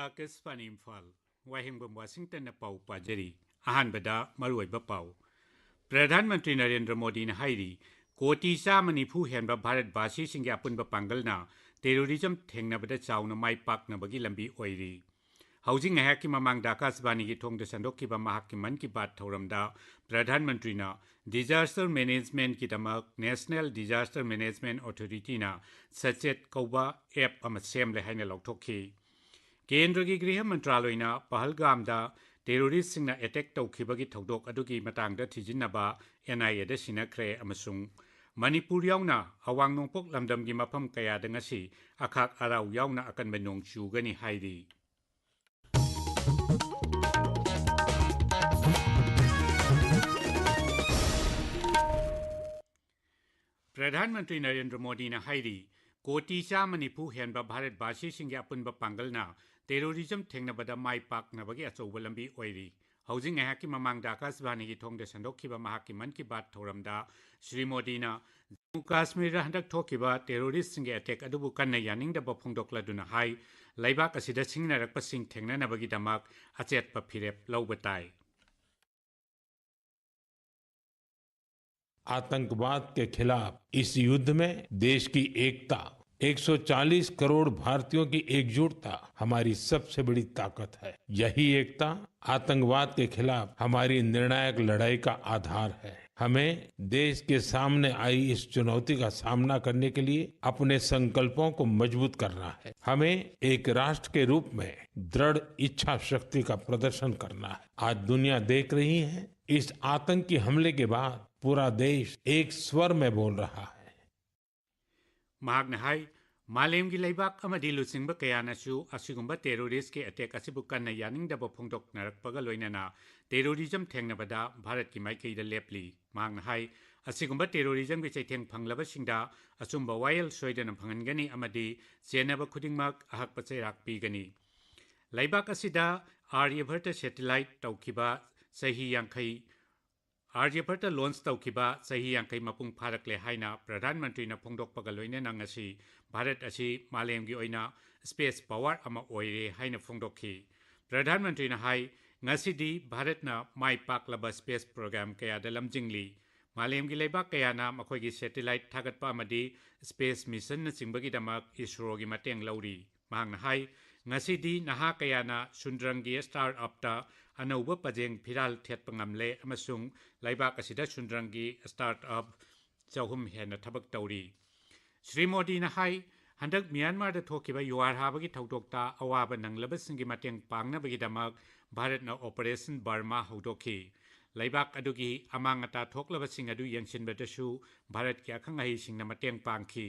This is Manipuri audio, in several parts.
आकाशवाणी इम्फाल वाहिंगबम वाशिंगटन पाउ पाजरी अहानबदा मरुइबा पाउ प्रधानमंत्री नरेंद्र मोदी ने हाइरी कोटी चाम निफु हेनब भारतवासी सिंगे अपुनब पांगलना टेरोरिज्म थेंगनबदा चाउना माइ पाकनबगी लंबी ओइरी हाउजिंग हैकी ममांग आकाशवाणी की थोंग संदोखिबा महाकी मन की बात थौरमदा प्रधानमंत्री ना डिजास्टर मैनेजमेंट की दमक नेशनल डिजास्टर मैनेजमेंट अथॉरिटी ना सचेत कौबा एप अमा सेमले हाइना लौथोखी केंद्र की गृह मंत्रालय ना पहलगामदा टेरोरिस्ट सिंगना अटैक तौखिबगी थौदोक अदुगी मतंगदा थिजिनबा एनआईए दा सिनख्रे अमसुंग मणिपुर यावना अवांग नोंपोक लमदमगी मफम कयादा ngasi अखाक अराव यावना अकनबा नोंग चुगनी हाइरी प्रधानमंत्री नरेंद्र मोदी ने हाइरी कोटी चाम निफु हेनब भारतवासी सिंगे अपुनब पांगलना टेरोरिज्म थेंगनबदा माइ पाकनबगी अचौब लंबी ओइरी हाउजिंग हैकी ममांग आकाशवाणी की थोंग संदोखिबा महाकी मन की बात थौरमदा श्री मोदी ना जम्मू काश्मीर हंदक थोखिबा टेरोरिस्ट सिंगे अटैक अदुबु कन्ना यानिंगदबा फोंदोक्लदुना हाई लैबाक असिदा सिंगनरकपा सिंग थेंगननबगी दमक अचेतपा फिरेप लौबताई आतंकवाद के खिलाफ इस युद्ध में देश की एकता 140 करोड़ भारतीयों की एकजुटता हमारी सबसे बड़ी ताकत है। यही एकता आतंकवाद के खिलाफ हमारी निर्णायक लड़ाई का आधार है। हमें देश के सामने आई इस चुनौती का सामना करने के लिए अपने संकल्पों को मजबूत करना है। हमें एक राष्ट्र के रूप में दृढ़ इच्छा शक्ति का प्रदर्शन करना है। आज दुनिया देख रही है, इस आतंकी हमले के बाद पूरा देश एक स्वर में बोल रहा है। महागनहाई मालेम की लेबाक अमदी लुसिंग कयानसु असिगुंब टेरोरिस्ट के अटैक असिबु कन्ना यानिंगदब फोंदोकनरकपगा लोइनना टेरोरिज्म थेंगनबदा भारत की माइकैदा लेपली महागनहाई असिगुंब टेरोरिज्म की चैथेंग फंगलबसिंगदा अचुंब वायल सोइदन फंगनगनी अमदी चेनब खुदिंगमक अहकप चैराक पीगनी लेबाक असिदा आर्यभट्ट सैटेलाइट तौखिबा सही यांखै आर्यभट्ट लॉन्च तौखिबा सही यांखै मपुंग फारकले हाइना प्रधानमंत्री ना फोंदोकपगा लोइनना ngasi भारत असी मालेम की ओइना स्पेस पावर अमा ओइरे हाइना फोंदोखी प्रधानमंत्री ना हाई ngasi भारत ना माइ पाकलबा स्पेस प्रोग्राम कयादा लमजिंगली मालेम की लेबाक कयाना मखोगी सैटेलाइट थागतपा अमदी स्पेस मिशन ना चिंबगी दमक इसरो की मतेंग लौरी मांगना हाई ngasi नहा कयाना सुंद्रंगी स्टार्टअप ता अनौब पजेंग फिराल थेटप ngamle अमसुंग लेबाक असिदा सुंद्रंगी स्टार्टअप चौहुम हेना थबक तौरी श्री मोदी ना हाई हंदक म्यांमार दा थोकिबा युआर हाबगी थौदोकता अवाब नंगलबसिंगी मतेंग पांगनबगी दमक भारत ना ऑपरेशन बर्मा हौदोखी लेबाक अदुगी अमांगता थोकलबसिंग अदु यंगसिनबदसु भारत की अखंग अहिसिंग ना मतेंग पांगखी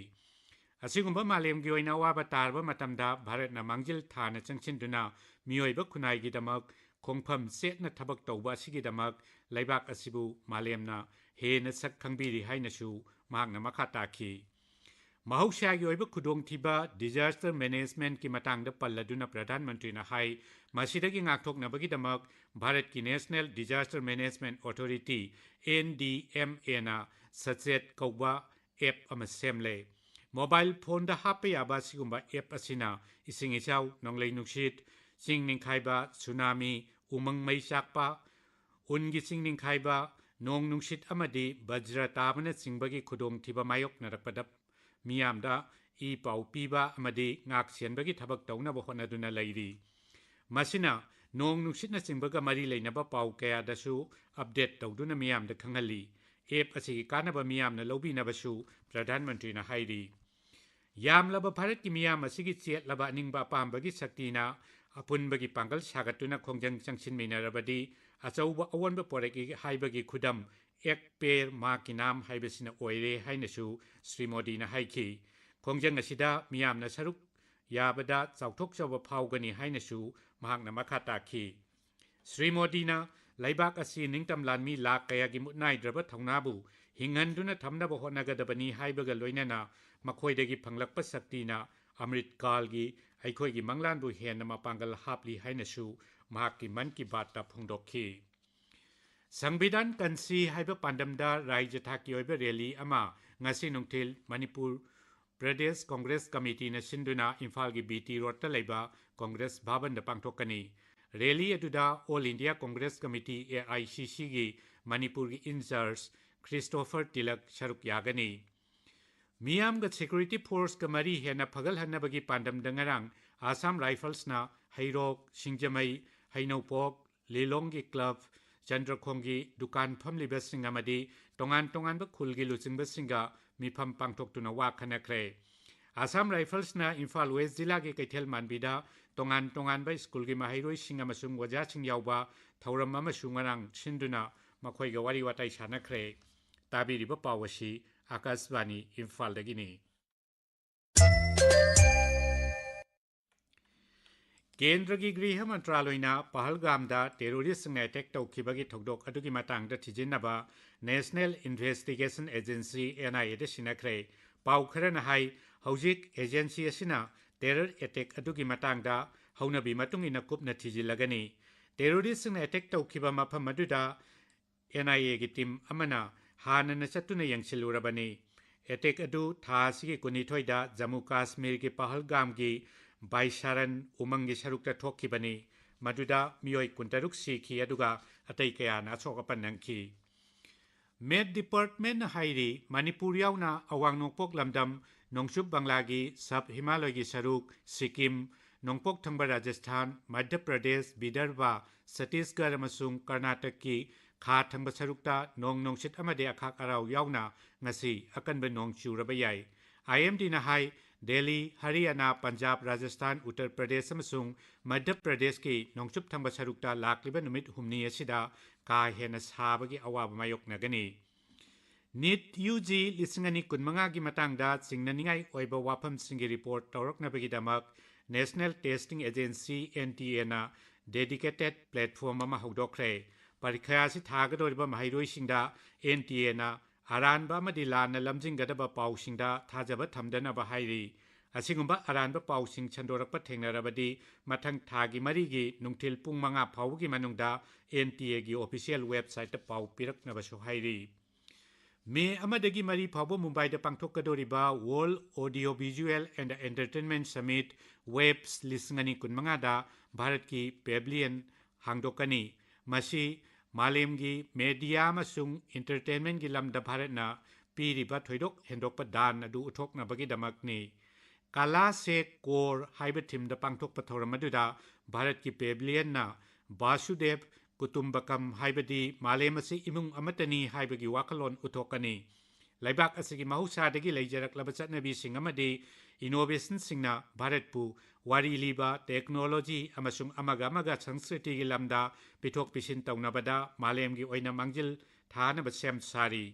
असिगुंबा मालेम की ओइना वाबा तारबा मतमदा भारत ना मांगजिल थाना चंगसिनदुना मियोइबा खुनाई की दमक खोंगफम सेटना थबक तौबा सिगी दमक लेबाक असिबु मालेमना हेना सक खंगबिरी हाइनसु मांगना मखा ताखी महौसागी ओइबा खुदोंथिबा डिजास्टर मैनेजमेंट की मतंगदा पल्लदुना प्रधानमंत्री ना हाई मसिदगी ngakthoknabagi damak भारत की national disaster management authority NDMA ना सचेत कौबा एप अमा सेमले मोबाइल फोन दा हापे याबा सिगुंबा एप असिना इसिंग इचाव नोंगलै नुक्सित सिंग निंखाइबा सुनामी उमंग मई चाकपा उनगी सिंग निंखाइबा नोंग नुक्सित अमदी वज्र ताबना सिंबगी खुदोंग थिबा मायोक नरकपदा मियामदा ई पाउ पीबा अमदी ngak सियनबगी थबक तौनबा होनदुना लैरी मसिना नोंग नुक्सितना सिंबगा मरी लेनबा पाउ कयादसु अपडेट तौदुना मियामदा खंगली एप असिगी कानबा मियामना लौबिनबसु प्रधानमंत्री ना हाइरी यामलबा भारत की मियाम असिगी चेतलबा निंगबा पांबगी शक्तिना अपुनबगी पांगल सागतुना खोंजंग चंगसिनमिनरबदी अचौबा अवनबा पोरेकी हाइबगी खुदम एक पेर मा की नाम हाइबसिना ओइरे हाइनसु श्री मोदी ना हाइखी खोंजंग असिदा मियामना सरुक याबदा चाउथोकचबा फाउगनी हाइनसु महागना मखा ताखी श्री मोदी ना लेबाक असि निंगतम लानमी लाख कयागी मुनाइद्रबा थौनाबु हिंगनदुना थमनबा होनगदबनी हाइबगा लोइनना मखोइदगी फंगलकपा शक्तिना अमृत कालगी अखोइगी मंगलानबु हेन मपांगल हापली हाइनसु महाकी मन की बात फोंदोखी संविधान कंसी हाइबा पांडमदा राज्य थाकी ओइबा रैली अमा ngasi नुंगथिल Manipur Pradesh Congress Committee na sinduna Imphal gi BT Road ta leiba Congress Bhavan da pangthokani rally aduda All India Congress Committee AICC gi Manipur gi in-charge Christopher Tilak Sharuk Yagani Miyam ga security force ka mari hena phagal hannabagi pandam dangarang Assam Rifles na Hairok Singjamai Hainopok Lelong gi club Chandrakhong gi dukan phamliba singamadi tongan tongan ba khulgi luchingba singa mifam pangthok tuna wa khanakre Assam Rifles na Imphal West Zilla gi Kaithel Manbida tongan tongan ba school gi mahairoi singa masung waja sing yauba thauram amasung ngarang sinduna makhoi ga wari watai sanakre tabiriba pawasi Akasvani Imphal dagini Kendra gi Griha Mantraloina Pahalgamda terrorist na attack tawkhibagi thokdok adugi matangda thijinaba National Investigation Agency NIA da sinakre pau kharana hai hojik agency asina terror attack adugi matangda haunabi matungina kupna thijilagani terrorist na attack tawkhiba mafam maduda NIA gi team amana hanana chatuna yangsilurabani attack adu thasigi kunithoida Jammu Kashmir gi Pahalgam gi Baisaran Umangi Sarukta Thokibani Maduda Mioi Kuntaruk Sikhi Aduga Atai Kayana Sokapan Nangki Med Department Hairi Manipur Yauna Awang Nongpok Lamdam Nongshub Banglagi Sub Himalaya gi Saruk Sikkim Nongpok Thangba Rajasthan Madhya Pradesh Vidarbha Chhattisgarh amasung Karnataka ki Kha Thangba Sarukta Nong Nongsit amade akhak arau yauna ngasi akanba nong churaba yai IMD na hai Delhi, Haryana, Punjab, Rajasthan, Uttar Pradesh amasung Madhya Pradesh ki nongchup thangba sarukta lakliba numit humni asida ka hena sabagi awaba mayoknagani NEET UG lisingani kunmanga gi matangda chingnaningai oiba wafam singi report tawraknabagi damak National Testing Agency NTA na dedicated platform ama hawdokre parikha si thagadoriba mahairoi singda NTA na Aranba amadi lana lamjinggadaba pausingda thajaba thamdanaba hairi asigumba aranba pausing chandorakpa thengnarabadi mathang thagi marigi nungthil pung manga phawgi manungda NTA gi official website ta pau piraknaba so hairi Me amadagi mari phawbo Mumbai da pangthokadoriba World Audio Visual and Entertainment Summit Webs lisingani kunmanga da Bharat ki pavilion hangdokani masi Malemgi media amasung entertainment gi lamda Bharatna piriba thoidok hendokpa dan adu uthokna bagi damakni Kala se kor haiba thim da pangthokpa thoramadura Bharat ki pavilion na Vasudev Kutumbakam haibadi malemasi imung amatani haibagi wakalon uthokani Laibak asigi mahusadagi leijarak labachatnabi singamadi innovation singna Bharatpu wari liba technology amasung amaga sanskriti gi lamda pithok pisin tawnabada malemgi oina mangjil thanaba sem sari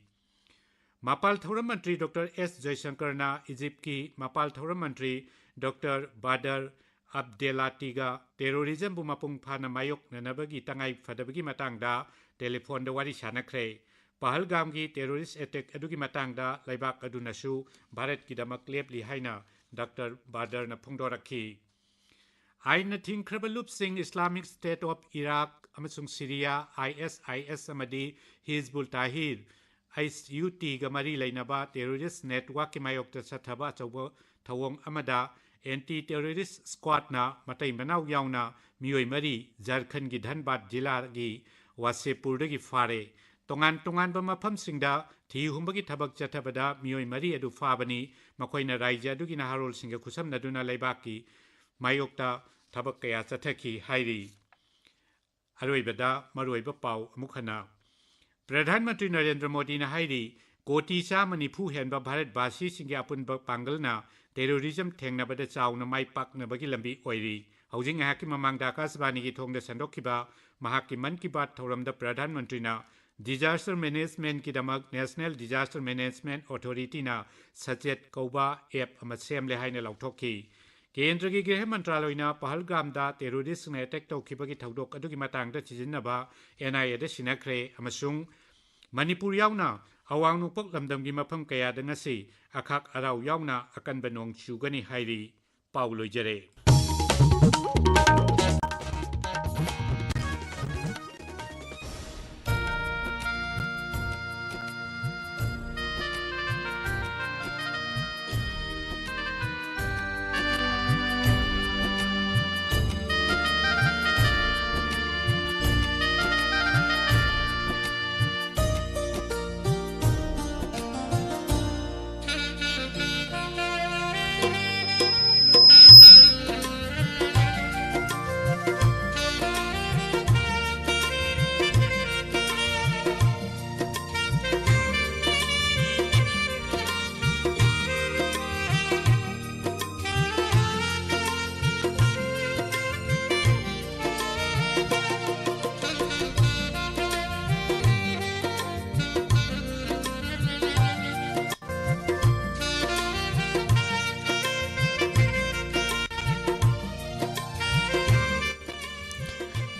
Mapal Thauram Mantri Dr. S. Jaishankar na Egypt ki Mapal Thauram Mantri Dr. Badar Abdelatiga terrorism bu mapung phana mayok nanabagi tangai fadabagi matangda telephone da wari sanakre Pahalgam gi terrorist attack adugi matangda laibak adunasu Bharat ki damak lepli haina Dr. Badar na phongdorakhi Aina thingkhrabalup sing Islamic State of Iraq amasung Syria ISIS amadi Hizbul Tahrir ISUT ga mari lainaba terrorist network ki mayok ta sathaba chawbo thawong amada anti-terrorist squad na matai manau yauna mioi mari Jharkhand gi Dhanbad jila gi Wasepur gi fare tongan ba mafam singda thi humbagi thabak chathabada mioi mari adu fabani makoina raija adu gi naharol singa khusam naduna laibaki mayokta thabak kaya chathaki hairi aroibada maroiba pau amukhana Pradhan Mantri Narendra Modi na hairi koti sa manipu henba Bharat basi singa apunba pangalna terrorism thengnabada chawna mai paknabagi lambi oiri haujing haki mamangda Akasvani gi thongda sandokhiba mahaki man ki baat thoramda Pradhan Mantri na Disaster Management ki damak National Disaster Management Authority na Sachet Kauba app ama semle haina lauthokhi Kendra gi Griha Mantraloina Pahalgam da terrorist na attack tawkhibagi thaudok adugi matangda chijinnaba NIA da sinakre amasung Manipur yauna awang nupok lamdam gi mafam kaya da ngasi akhak arau yauna akanba nong chugani hairi Paulo Jere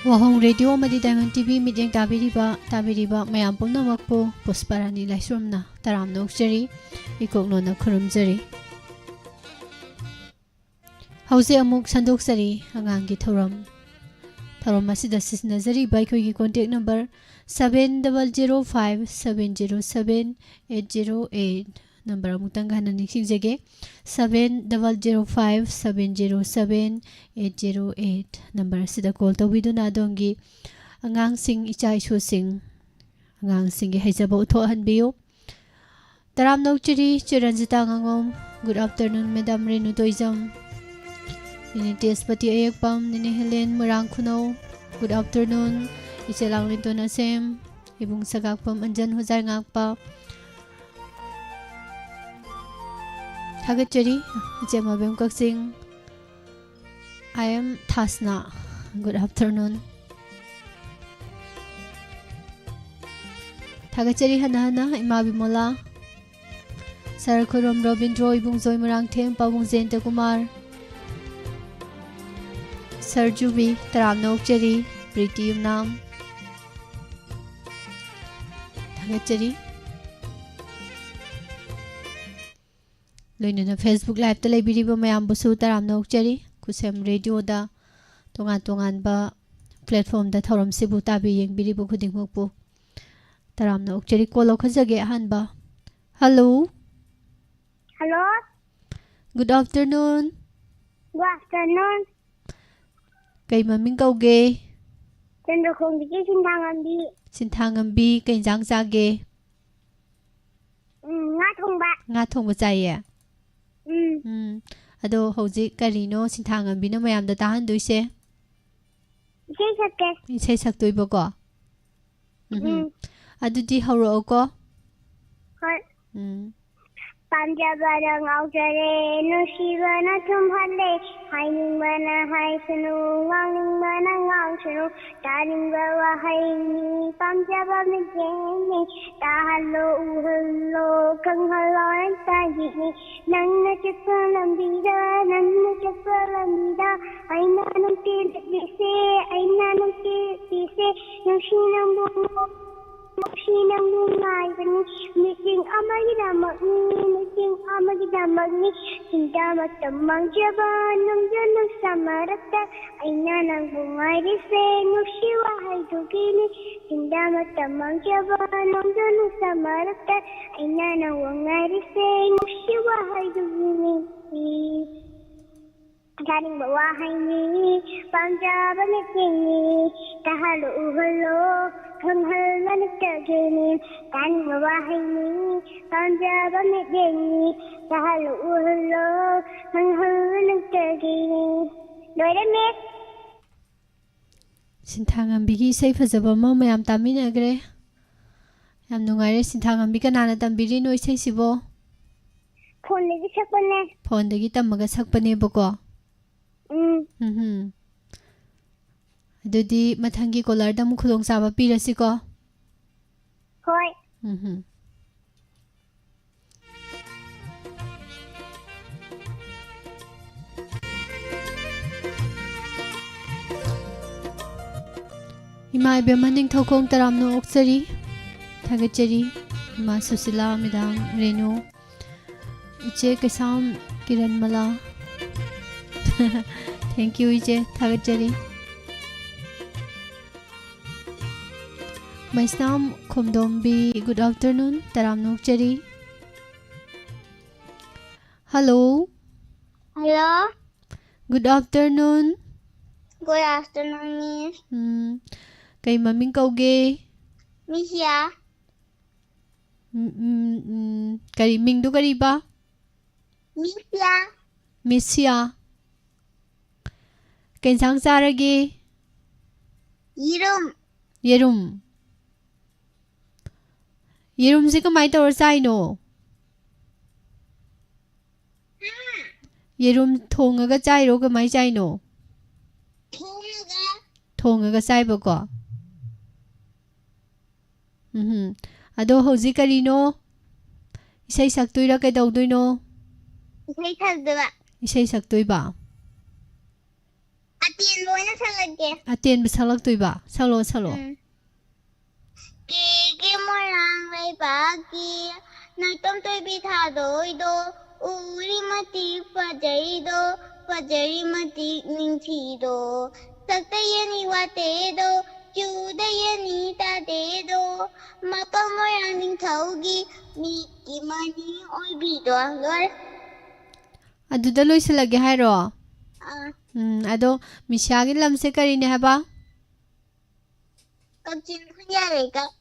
WAHONG Radio Madi Diamond TV Meeting Tabiriba Mayam Punamakpo Pusparani Laisrumna Taram Nokjari Ikoknona Kurumjari Hause Amuk Sandoksari Angangi THOURAM Asida Sisnazari by Kogi contact number 705-707-808 number Mutangana Nixing Jage 705-707-808 number Sida call to Widuna Dongi Angang Sing Ichai Shu Sing Angang Sing Hezabo to Hanbio Taram Nokchiri Chiranzitangangom. Good afternoon, Madam Renutoism. Nini Tespati Ayakpam, Nini Helen Murang Kuno. Good afternoon. Iselang Lito Nasem. Ibung Sagakpam Anjan Huzar Ngakpa. Hagachari, Jemabem Koksing. I am Tasna. Good afternoon. Hagachari Hanahana, Imabimola. Sarakurum Robindro, Ibung Zoy Murang Tem, Pabung Zenta Kumar. Sarjubi, Taram Nokchari, Pretty Nam. Tagachari. Loin na Facebook Live talay biriba mayam busu Taram Nokchari. Kusem radio da. Tungan ba platform da THOURAM Sibu tabi yung biriba kuding mukpo. Taram Nokchari kolo kazage ahan ba. Hello. Hello. Good afternoon. Good afternoon. Kay maming kauge. Chandrakonggi Sintangambi. Sintangambi kay jang sage. Nga thongba. Nga thongba chaye. Ado hojik karino Sintangambi na mayam da tahan duise. Isay sakke. Isay saktoi ba ko? Ado di hawro ko? Hoi. Panjabara ngaujare nushibana tumhalle haining mana hai sunu ngangning mana ngang sunu taring bawa haini panjaba mejeni tahalo uhalo kanghalo taji nanna chapalambida aina nanti dise Sinang bungai bani meeting amagidamagni sindama tamang jaban nung janang samarakta aina nang bungai dise nushiwa hai dugini sindama tamang jaban nung janang samarakta aina nang bungai dise nushiwa hai dugini Galing bawa haini panjaba meeting tahalo uhalo Kanghal nagtagini, galing bawa haini panjaba meeting tahalo uhalo kanghal nagtagini. Loira miss. Sintangambi gi isay fazaba mo mayam taminagre. Yam nungayre Sintangambi kanana tambiri no isay sibo. Phone dagi sakpane. Phone dagi tamaga sakpane bako. Adudi mathangi kolar da mu khulong saba pirasi ko. Hoi. Ima ibe maning thokong taram no oksari. Thagachari. Ima Susila Madam Renu. Iche Kasam Kiran Mala. Thank you Iche. Thagachari. Maisnam Khomdombi, good afternoon. Taram Nokchari. Hello. Hello. Good afternoon. Good afternoon, miss. Kay maming kauge. Misya. Kari mingdo kari ba? Misya. Misya. Kay sang saragi. Yerum. Yerum si kamay tawar sa ino. Yerum thongaga chayro kamay sa ino. Thongaga say ba ko? Ado hojik karino. Isay saktoy ra kay dawdoy no. Isay sakdoy ba? Isay saktoy ba? Ati tiền lối nó sao lại kìa. Tiền bị sao lắc tùy bà. Sao lô sao lô. Cái môi làng lấy bà kia. Nói tôm tôi bị thả đôi đô. Uri mà tí phá giấy mà tí ninh thị đô. Sắc tay yên ý hoa tế đô. Chú tay yên ý ta tế đô. Mà bà môi làng ninh thấu ghi. Mì kì mà ní ôi bị đỏ rồi. Aduda loisilage hairo. Ado mishagi lamse karine haba.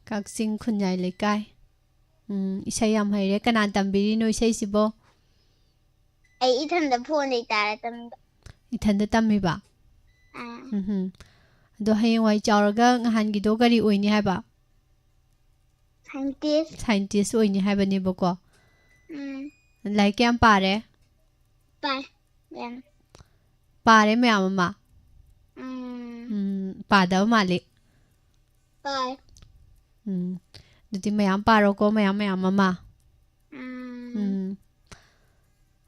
Kaksin khunyai lekai. Isai yam haire kanan tambiri no isai sibo. Ai ithanda phone nei tara tam. Ithanda tammi ba. Ado hayeng wai chawraga ngahan gi do gari oini haba. Scientist oini haba ni boko. Lai kyam pare. Pare me ama. Pada mali. Dudi mayam paro ko mayam mama.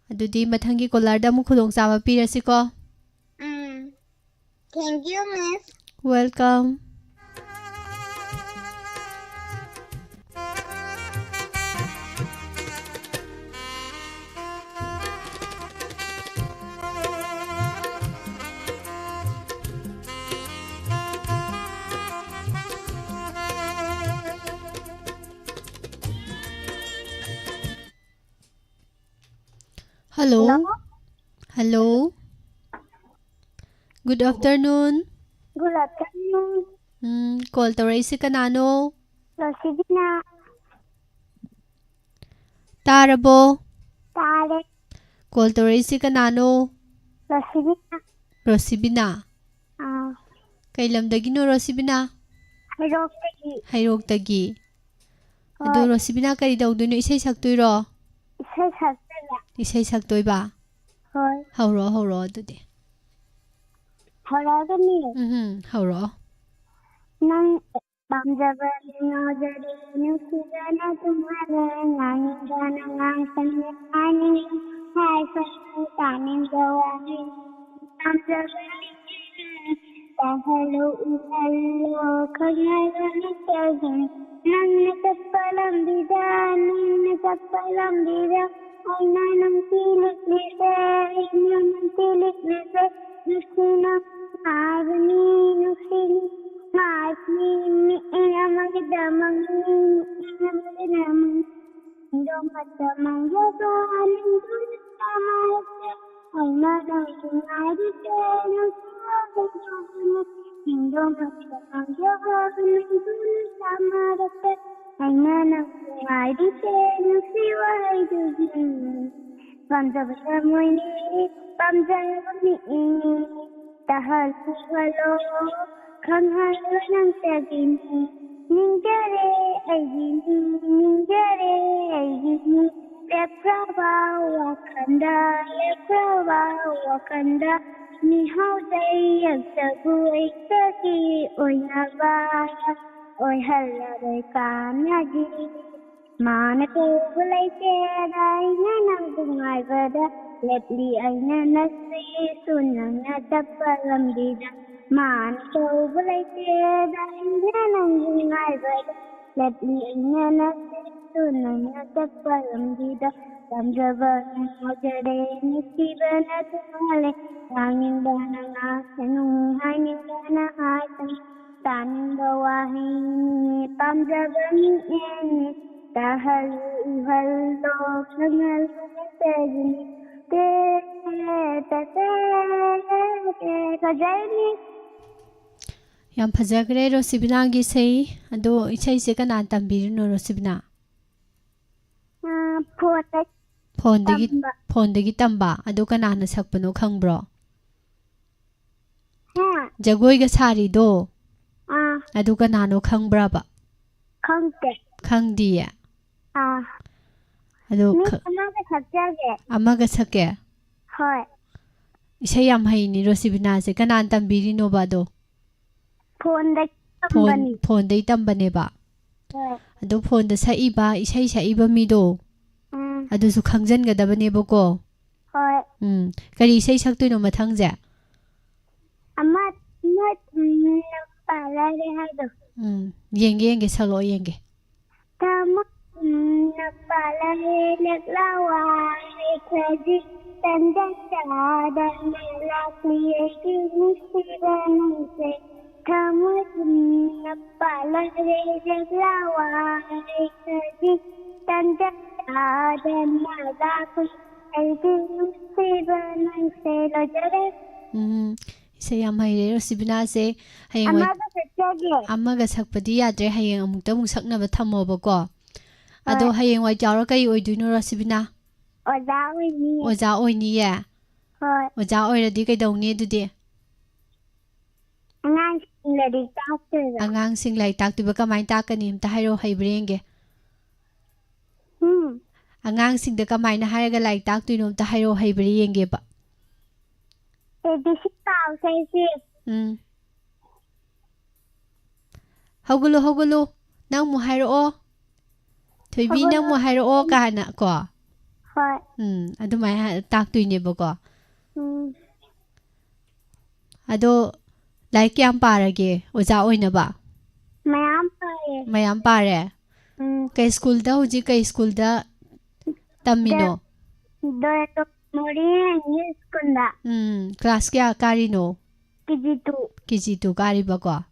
Dudi mathangi kolarda mu khudong sama pirasi ko. Thank you, Miss. Welcome. Hello. Hello. Good afternoon. Good afternoon. Call to raise kanano. Rosibina. Tarabo. Tare. Call to raise kanano. Rosibina. Rosibina. Kailam dagino Rosibina. Hayrok tagi. Ado Rosibina kari dawduno isay saktuiro. Isay saktoy ba? Hoy. Hauro dudi. Haura gani. Hauro. Nang bamjaba nojari nusugana tumhare nani gana ngang sange ani hai sange tanin gawani bamjaba tahalo uhalo kagana tagin nang nakapalam bida aina nang tilik lise nang tilik lise nusina agni nusini Mati ni amang damang ni amang dom damang jodo aning dum samay ay madang sunay dito no dom damang jodo aning dum samay ay madang sunay dito no siway dugin pamjab samoy ni pamjab ni tahal halo Kanghalo ng tagini, ninjare ay gini, lepraba wakanda, ni hauday ang sabuay tagi, oy nabaya, oy haladay kanagi. Manako bulay teray na nang bungay bada, lepli ay nanasi, sunang natapalam dida. Man so bulay teda nang ngay bad lepli na tunang natapalam dida tamjaba mojade nisiba na tumale hangin dana asanung hangin dana asan taning bawahin tamjaba ni tahalu hallo kangal tejni te kajayni Yam phajagre Rosibina gi sei ado isai se kana tambirino Rosibina. Phone dagi tamba ado kana na sakpano khangbro. Jagoi ga sari do. Ado kana no khangbra ba. Khangdi ya. Ado amaga sake. Hoy. Isai yam haini Rosibina se kana tambirino ba do. Phone day tambane ba. Ado phone da sa iba isai sa iba mi do. Ado su khangjan ga dabane ba ko. Kari isai saktuino mathang ja. Ama palare haido. Yenge salo yenge. Tama na palare naglawa kaji tanda sada malaki musiban se. Tama na palare naglawa kaji tanda sada malaki musiban se lojare. Isa yam hayre Rosibina se hayeng amaga sakpadi yadre hayeng amukta muk saknaba thamoba ko ado hayeng wai jawra kai oiduino Rosibina oja oini ya oja oiradi kai dongni adudi angang sing lai tak tuba kamai takani amta hairo haibrenge angang sing da kamai na haraga lai tak tuino amta hairo haibrenge ba Hogulu nang mo hairo Thoibi nang mo hairo kana ko adumai tak tuine ba ko ado lai kyam parage oja oina ba mayam pare kai school da huji kai school da tamino class kya karino KG2 kari ba ko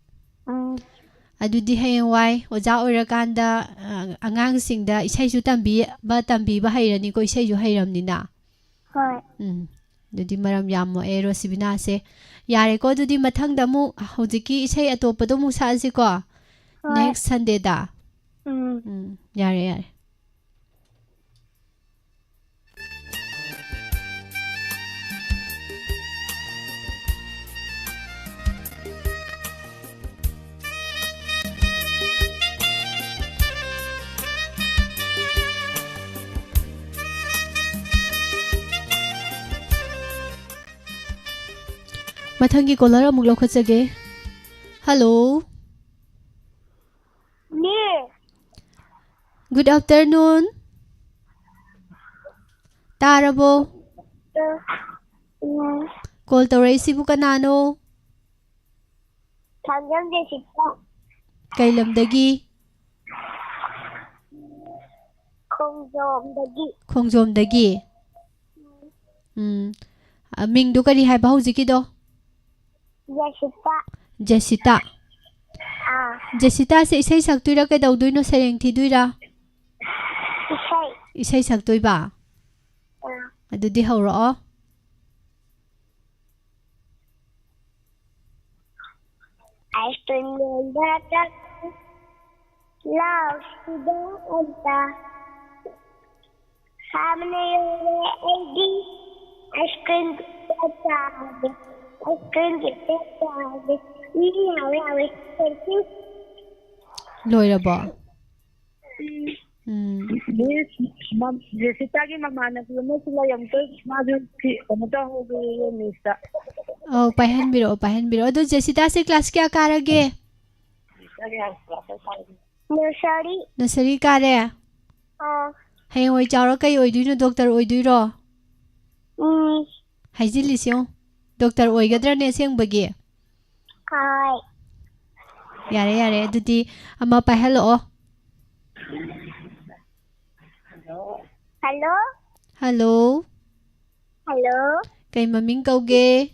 adudi hayeng wai oja oirakanda angang singda isai ju tambi ba hairani ko isai ju hairamni na dudi maram yammo e Rosibina se yare ko dudi mathang da mu hojiki isai atopa do mu sa si ko next Sunday da yare Mathangi kolar amuk lokhatsage hello good afternoon tarabo call tawrai sibu kanano Tanjam Jessica kailamdagi khongjomdagi mingdu kari haiba hojiki do Jessica se isai saktuira kai dauduino sereng thiduira isai saktuiba adudi hawro I spend the love to the altar. Hamne edi I spend the time. I spend the time. Thank you. Loiraba Jessica की ममाना की मैं सुबह यंत्र माधुर थी अमता हो गई ये mister Oh, pahan biro. Ado Jessica se class kya karage? Nursery kare. Hay oi charo kai oiduino doctor oiduiro. Haijili siyo. Doctor oigadra ne siyang bagi. Yare adudi ama pahalo. Hello. Kay maming kauge.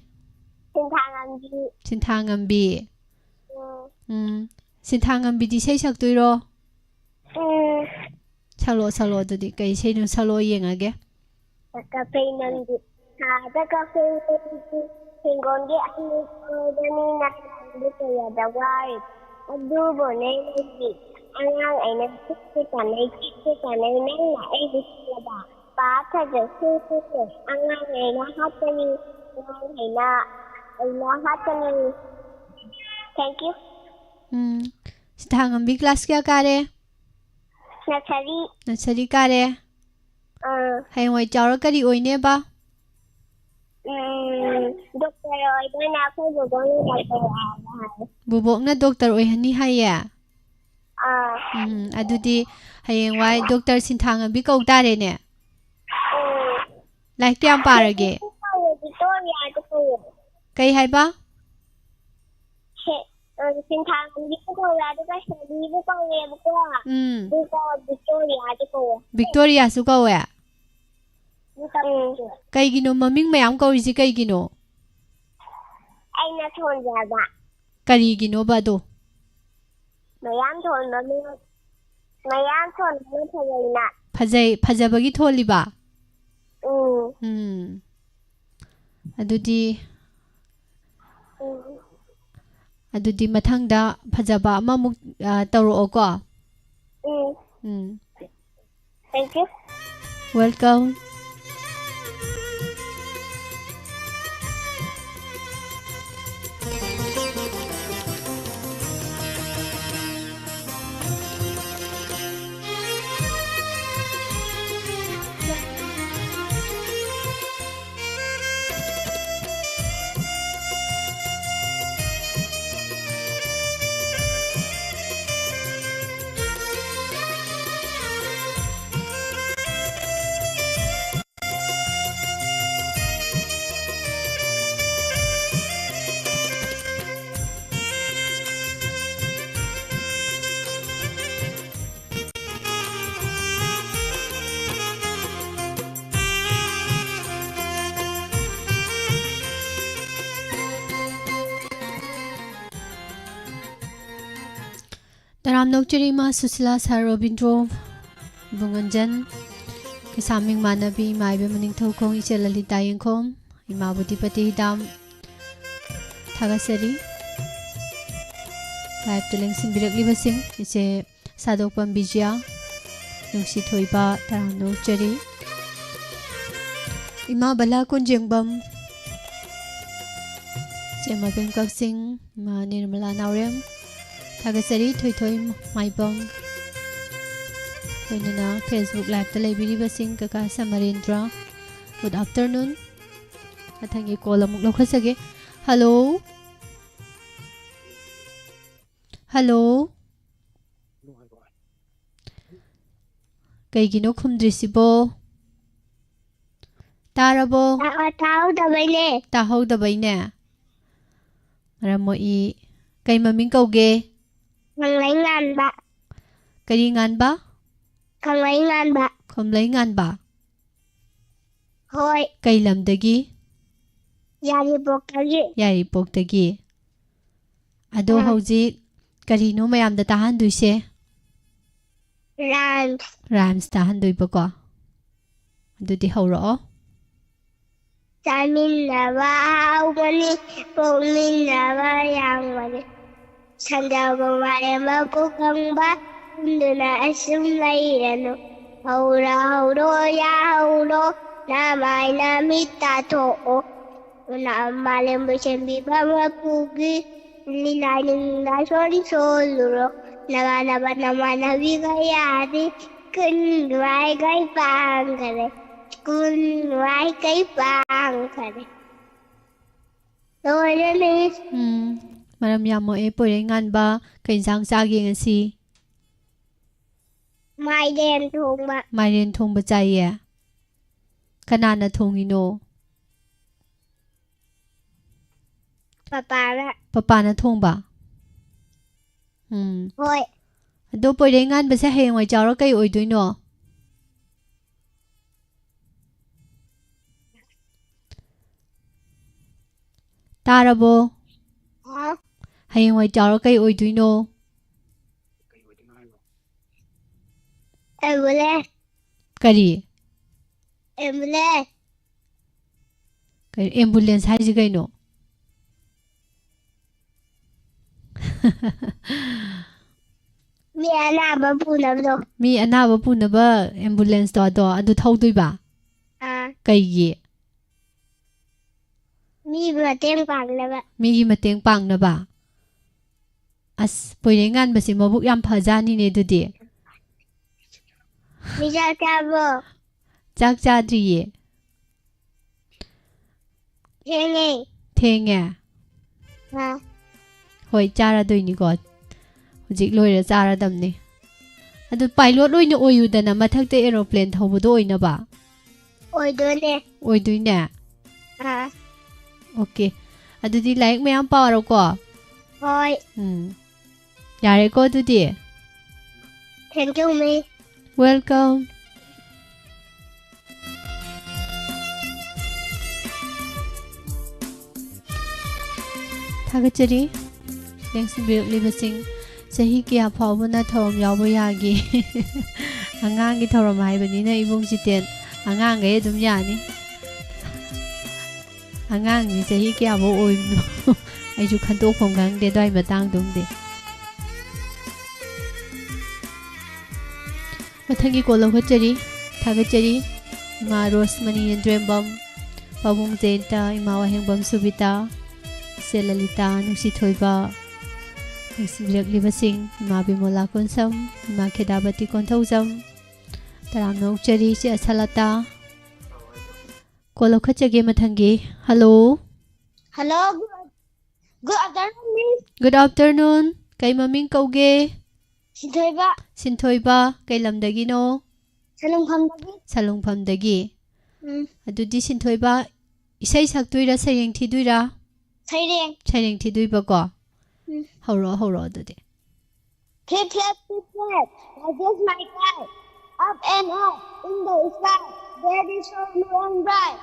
Sintangambi. Sintangambi di say saktuiro. Salo dudi kay say no salo yengage. Thank you. Sintangambi class kya kare? Nursery kare. Hay oi charo kari oine ba? Doctor oidana ko Bubok na doctor oihani haya. Adudi hayeng wai doctor Sintangambi kau tare ne. Like kyam parage? Kay hay ba? ꯁꯤꯡꯊꯥꯡꯕꯤꯕꯨ ꯀꯧꯋꯦ ꯑꯗꯨꯒ ꯁꯦꯕꯤꯕꯨ ꯀꯧꯋꯦꯕꯀꯣ ꯑꯗꯨꯒ ꯚꯤꯛꯇꯣꯔꯤꯌꯥꯁꯨ ꯀꯧꯋꯦ ꯚꯤꯛꯇꯣꯔꯤꯌꯥꯁꯨ ꯀꯧꯋꯦ ꯀꯩꯒꯤꯅꯣ ꯃꯃꯤꯡ ꯃꯌꯥꯝ ꯀꯧꯔꯤꯁꯤ ꯀꯩꯒꯤꯅꯣ ꯑꯩꯅ ꯊꯣꯟꯖꯕ ꯀꯔꯤꯒꯤꯅꯣꯕ ꯑꯗꯣ ꯃꯌꯥꯝ ꯊꯣꯟꯕ ꯐꯖꯩꯅ ꯐꯖꯕꯒꯤ ꯊꯣꯜꯂꯤꯕ ꯑꯗꯨꯗꯤ ꯃꯊꯪꯗ ꯐꯖꯕ ꯑꯃꯃꯨꯛ ꯇꯧꯔꯛꯑꯣꯀꯣ Thank you. Welcome. Taram nokchari ma Susila Sarobindro Bunganjan Kisaming Manabi Maibe Maning Thokong Ichelalita Yengkom Imabudipati Dam Thagasari Live Teling Sinbirak Libasing Iche Sadokpam Bijya Nungsi Thoiba Taram nokchari Ima Bala Kunjengbam Chema Bengkak Sing Ma Nirmala Naurem Thagasari Thoi Maibong Loinana Facebook Live ta leibiriba sing kaka Samarendra. Good afternoon. Athangi call amuk lokhasage. Hello. Hello. Kaigino khumdrisibo. Tarabo. Tahaudabaine. Maramoi kay maming kauge. Kamlaingan ba? Karingan ba? Kamlaingan ba? Kamlaingan ba? Hoy. Kay lamdagi? Yaripoktagi. Ado hojik karino mayamda tahanduise? Rhymes tahanduiba ko. Adudi haurao? Saminaba haumani puminaba yangmani. Sandago marema pukamba unduna asumlayano. Haura hauro ya hauro namay namita to'o. Una malembo sembiba mapugi linaning nason soluro. Naganabat naman nabigayari kunway kay pangkare. Kunway kay pangkare. Maram yamo e porengan ba kainsang sagi ngasi? Mairen thongba. Mairen thongba chaye. Kanana thongino? Papana thongba. Hoy. Ado porengan ba sa hayang chawra kay oidoino? Tarabo. Hayang chawra kay oidoino? Ambulance. Kari? Ambulance. Kari ambulance haji kaino? Mi anaba punabdo. Mi anaba punaba ambulance to ado thauduiba? Kaigi? Mi mateng pangnaba. Mi mateng pangnaba? As porengan basi mabuk yam phajani ne dudi? Mi chakabo. Chak chadriye? Thenge. Hoi chara doini ko. Hujik loira chara damni. Adu pilot loina oyudana mathakta aeroplane thaubudo oina ba? Oidoine. Okay. Adudi like mayam pawaro ko. Hoi. Yareiko today. Thank you, Miss. Welcome. Thagachari. Thanks to Living. Sahi kya pawna thorom yawo yagi. Angang ki thorom hai bani na ibong jiten. Angang ga dum yani. Angang ni sahi kya bo oim no. Ai ju khanto phom gang de doi matang dum de. Mathangi kolam khachari. Thagachari. Ma Rosmani and Drembam. Pabung Zenta, Ima Wahengbam Subita. Selalita, Nusi Toiba. Living, Ima Bimola Konsam, Ima Kedabati Kontozam. Taram no Cheri, Salata. Kolokachage Matangi. Hello. Hello. Good afternoon, Miss. Good afternoon. Kay maming kauge. Sintoiba. Sintoiba. Kay lamdagino. Salungpamdagi. Adudi Sintoiba. Isay saktuira sayang tiduira. Sayang tiduiba ko. Horo adudi. Flip, flap, flip, flap. Like this, my kite. Up and up in the sky. There is so blue and bright.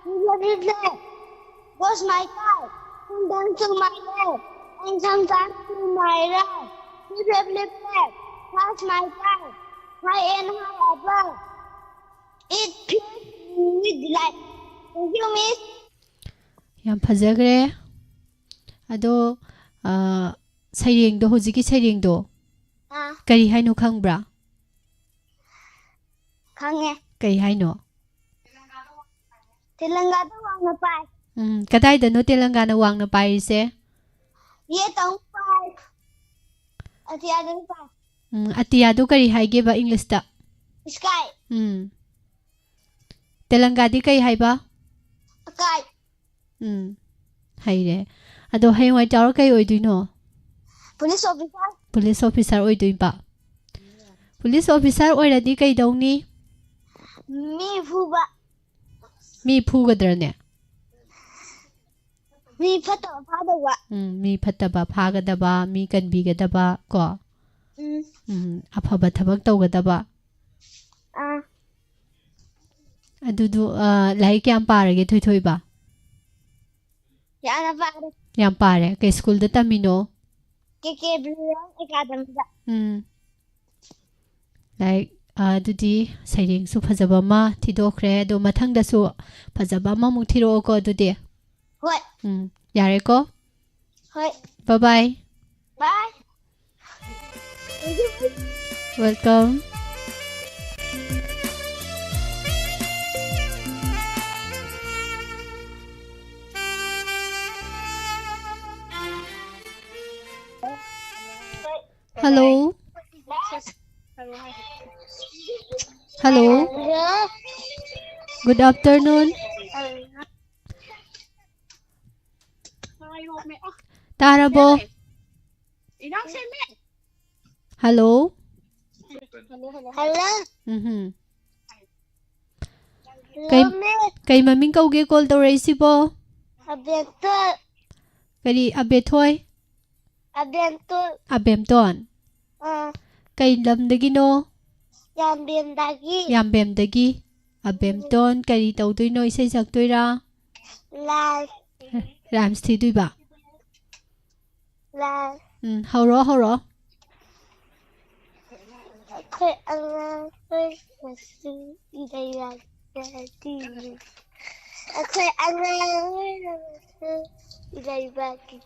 Flip, flap, flip, flap. Goes my kite. Come down to my left. And sometimes to my right. Flip, flap, flip, flap. Pass my kite. High and high above. It fills me with delight. Thank you, Miss. Yam phajagre. Ado sayang do hojiki sayang do. Kari haino khangbra. Khange. Kari haino. Telangana wang na pai. Kadai da no Telangana wang na pai se. Ye tong pai. Atiya dong pai. Atiyado kari haige ba English ta. Sky. Telangadi kay hay ba? Sky. Hay re. Ado hay wai tawar kay oiduino. Police officer. Police officer oiduin ba? Police officer oiradi kay dawni? Mi fuba. Mi fugadra ne. Mi fataba phadaba. Mi fataba phagadaba, mi kanbigadaba ko. Afaba thabak tawgadaba. Adudu lai kyam parage thoi ba? Yana pare. Yam pare ke school da tamino. KK Blue Academy da. Like adudi sayang su phajaba ma thidokre do mathang da su phajaba ma mu thiro ko adudi. Hoi. Yare ko? Hoi. Bye bye. Bye. Welcome. Hello. Hello. Good afternoon. Tarabo. Hello. Hello. Kay maming kauge call to raise po. Abentul. Kali abetoy. Abentul. Abemton. Kay lamdagi no. Yambemdagi. Yambemdagi. Abemton kali tawdoy no isay saktoy ra. Las. Rams tidoy ba? Las. Horo. Ako'y ang masu idayag natin. Ako'y ang masu idayag natin.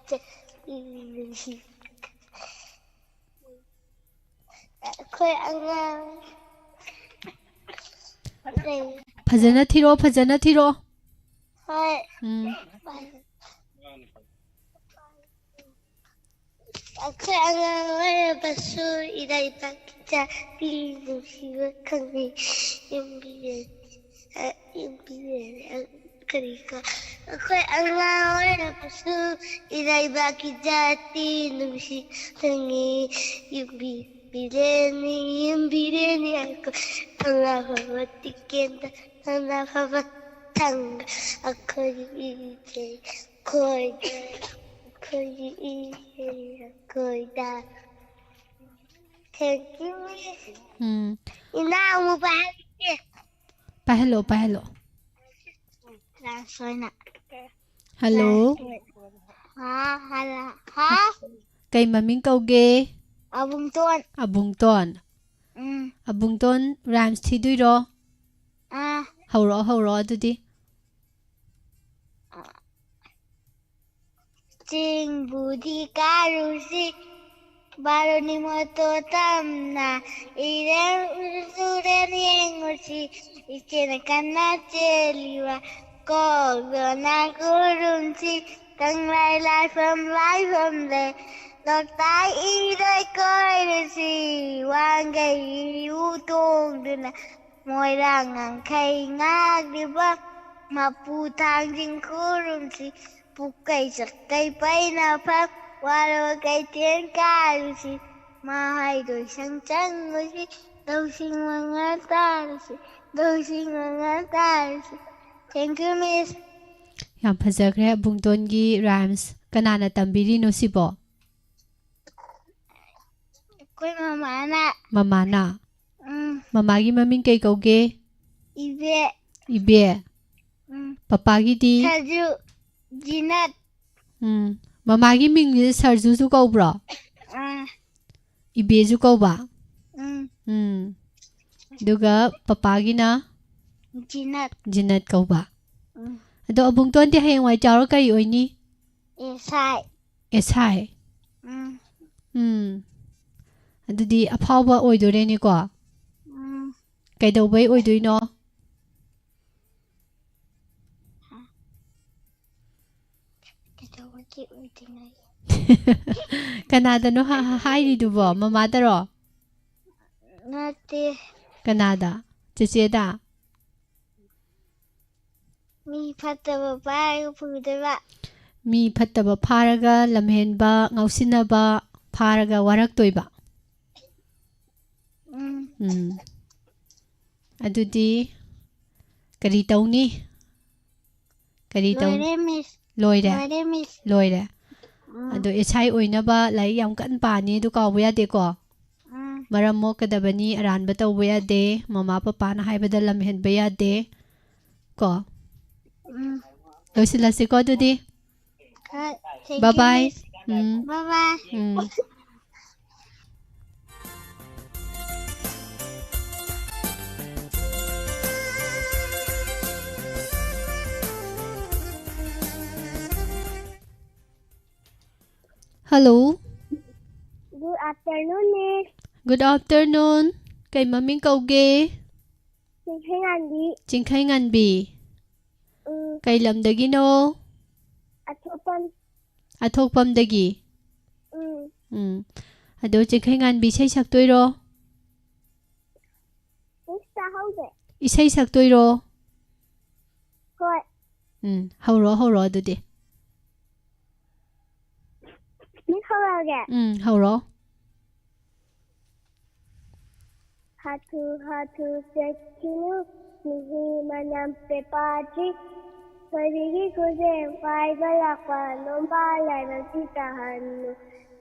Ako'y ang Phajana thiro. Hoi. Ako'y ang masu idayag natin. Siwa kami imbiyan karika. Ako'y ang mga puso inay-baki dati nung si tangi yung bileni ako ang nakapatikin ang nakapatang ako yung ibigay ko cười đà Thank you Hmm. Ina mo ba Pahelo, pahelo. Translate na Hello. Ha hala ha Kay maming kauge. Abung tuan Abung ton. Abung ton rhymes thiduiro. Hauro adudi. Ching budi karusi Baroni moto tamna Iren usuren yengusi Ichene kana cheliwa Kogona kurunsi Tang lai from le Lok tai idoi koirisi Wangai utong duna Moi rangang kai ngak di bak Mapu thang jing kurunsi Pukai sakai pai na phak Waro kai tiên ca si Ma hai đôi sang trăng si Đâu sinh mga ta si Đâu sinh mga ta si Thank you miss Yam phajagre abung ton gi rhymes kanana tambiri no sibo. Koi mama na Mama na. Mama gi maming kay kauge. Ibe Ibe. Papa gi di. Saju Jinat Mama gi ming ni sarju su kau bro. Ibe ju kau ba. Duga papa gi na Jinat Jinat kau ba. Ado abung ton di hayang wai chawra kay oini. Esai Esai. Adudi aphawa oidore ni ko. Kaidawbai oidoino. Kanada no hairi dubo mama daro. Nati Kanada. Cece da. Mi fataba bai pudaba Mi fattaba pharaga lamhenba ngausinaba pharaga waraktoiba. Adudi kari tauni. Kari tauni. Loire. Ado esai oinaba lai yam kan pani du ka buya de ko. Maram mo kadabani aran ba taw buya de mama papa na haibada lamhen baya de ko. Losila si ko dudi. Bye bye. Bye bye. Hello. Good afternoon, Miss. Good afternoon. Kay maming kauge. Chingkhay nganbi. Kay lamdagi no. Athokpam dagi. Ado chingkhay nganbi say saktoiro. Isay saktoiro. Hoy. Hauro adudi. Miss Horaga. Hauro. Hatu sekinu mihi manam pepaji Parigi kuze balakwa lomba lai tahanu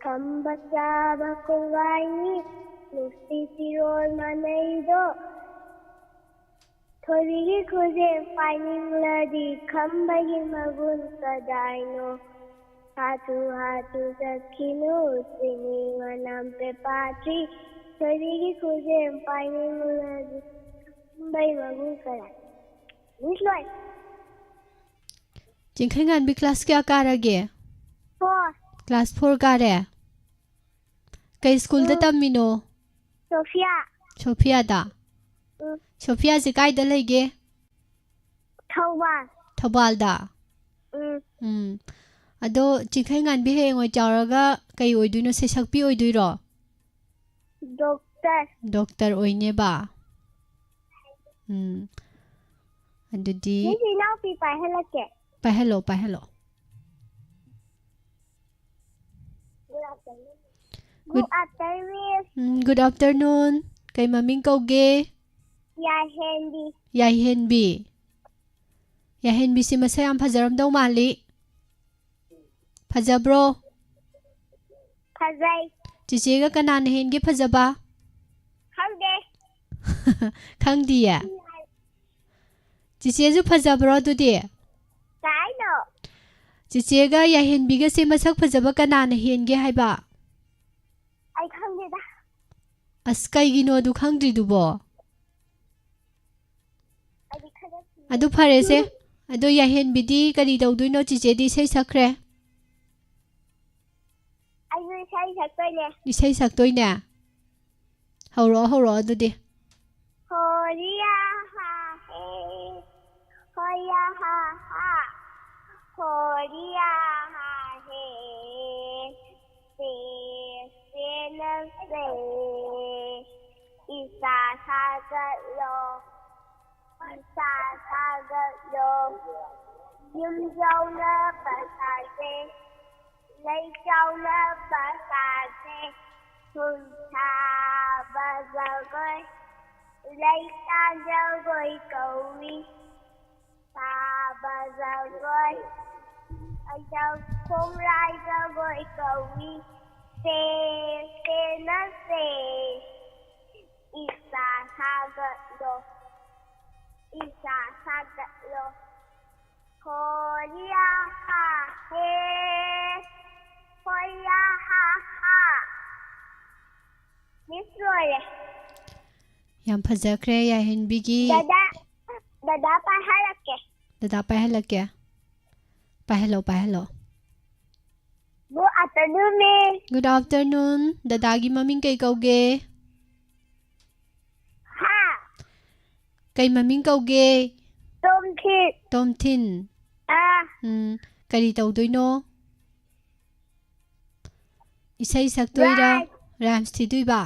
Kambasa bakuwaini Nusti sirol manaido Parigi kuze finding ladi Kambagi magun kadaino Hatu sekinu mihi manam pepaji Parigi kuze finding ladi Kambagi magun kadaino Miss Lloyd Chingkhay nganbi class kya karage? 4 Class 4 kare. Kay school da tamino? Sophia da. Sophia si kay da lege? Thawal da. Ado chingkhay nganbi hayang oy chawraga kay oiduino se sakpi oiduiro? Doctor oine ba? Adudi Pahelo. Good afternoon. Kay maming kauge? Yahenbi si masayang pazaram daw mali. ꯐꯖꯕ꯭ꯔꯣ ꯐꯖꯩ ꯆꯤꯆꯦꯒ ꯀꯅꯥꯅ ꯍꯦꯟꯒꯦ ꯐꯖꯕ ꯈꯪꯗꯦ ꯈꯪꯗꯤꯌꯦ ꯆꯤꯆꯦꯁꯨ ꯐꯖꯕ꯭ꯔꯣ ꯑꯗꯨꯗꯤ ꯀꯥꯏꯅꯣ ꯆꯤꯆꯦꯒ ꯌꯥꯏꯍꯦꯟꯕꯤꯒꯁꯦ ꯃꯁꯛ ꯐꯖꯕ ꯀꯅꯥꯅ ꯍꯦꯟꯒꯦ ꯍꯥꯏꯕ ꯑꯩ ꯈꯪꯗꯦꯗ ꯑꯁ ꯀꯩꯒꯤꯅꯣ ꯑꯗꯨ ꯈꯪꯗ꯭ꯔꯤꯗꯨꯕꯣ ꯑꯩꯗꯤ ꯈꯔ ꯑꯗꯨ ꯐꯔꯦꯁꯦ ꯑꯗꯣ ꯌꯥꯏꯍꯦꯟꯕꯤꯗꯤ ꯀꯔꯤ ꯇꯧꯗꯣꯏꯅꯣ ꯆꯤꯆꯦꯗꯤ ꯏꯁꯩ ꯁꯛꯈ꯭ꯔꯦ ꯑꯩꯁꯨ ꯏꯁꯩ ꯁꯛꯇꯣꯏꯅꯦ ꯏꯁꯩ ꯁꯛꯇꯣꯏꯅꯦ ꯍꯧꯔꯛꯑꯣ ꯑꯗꯨꯗꯤ Horia ha he, hoya ha ha, horia ha he, se na se, isa sa ga lo, yum jau na ba sa se, lấy jau na ba sa se, hun cha ba za goi. Lấy ta ra gọi cầu đi ta ba ra gọi ai đâu không lại ra gọi cầu đi xe nó xe isa sa gật lo hoya ha he hoya ha ha biết rồi đấy ꯌꯥꯝ ꯐꯖꯈ꯭ꯔꯦ ꯌꯥꯏꯍꯦꯟꯕꯤꯒꯤ ꯗꯗꯥ ꯄꯥꯏꯍꯜꯂꯛꯀꯦ ꯗꯗꯥ ꯄꯥꯏꯍꯜꯂꯛꯀꯦ ꯄꯥꯏꯍꯜꯂꯣ Good afternoon, Miss. Good afternoon ꯗꯗꯥꯒꯤ ꯃꯃꯤꯡ ꯀꯩ ꯀꯧꯒꯦ Ha. ꯀꯩ ꯃꯃꯤꯡ ꯀꯧꯒꯦ Tomkit. ꯇꯣꯝꯊꯤꯟ ꯀꯔꯤ ꯇꯧꯗꯣꯏꯅꯣ ꯏꯁꯩ ꯁꯛꯇꯣꯏꯔꯥ ꯔꯥꯏꯝꯁ ꯊꯤꯗꯣꯏꯕ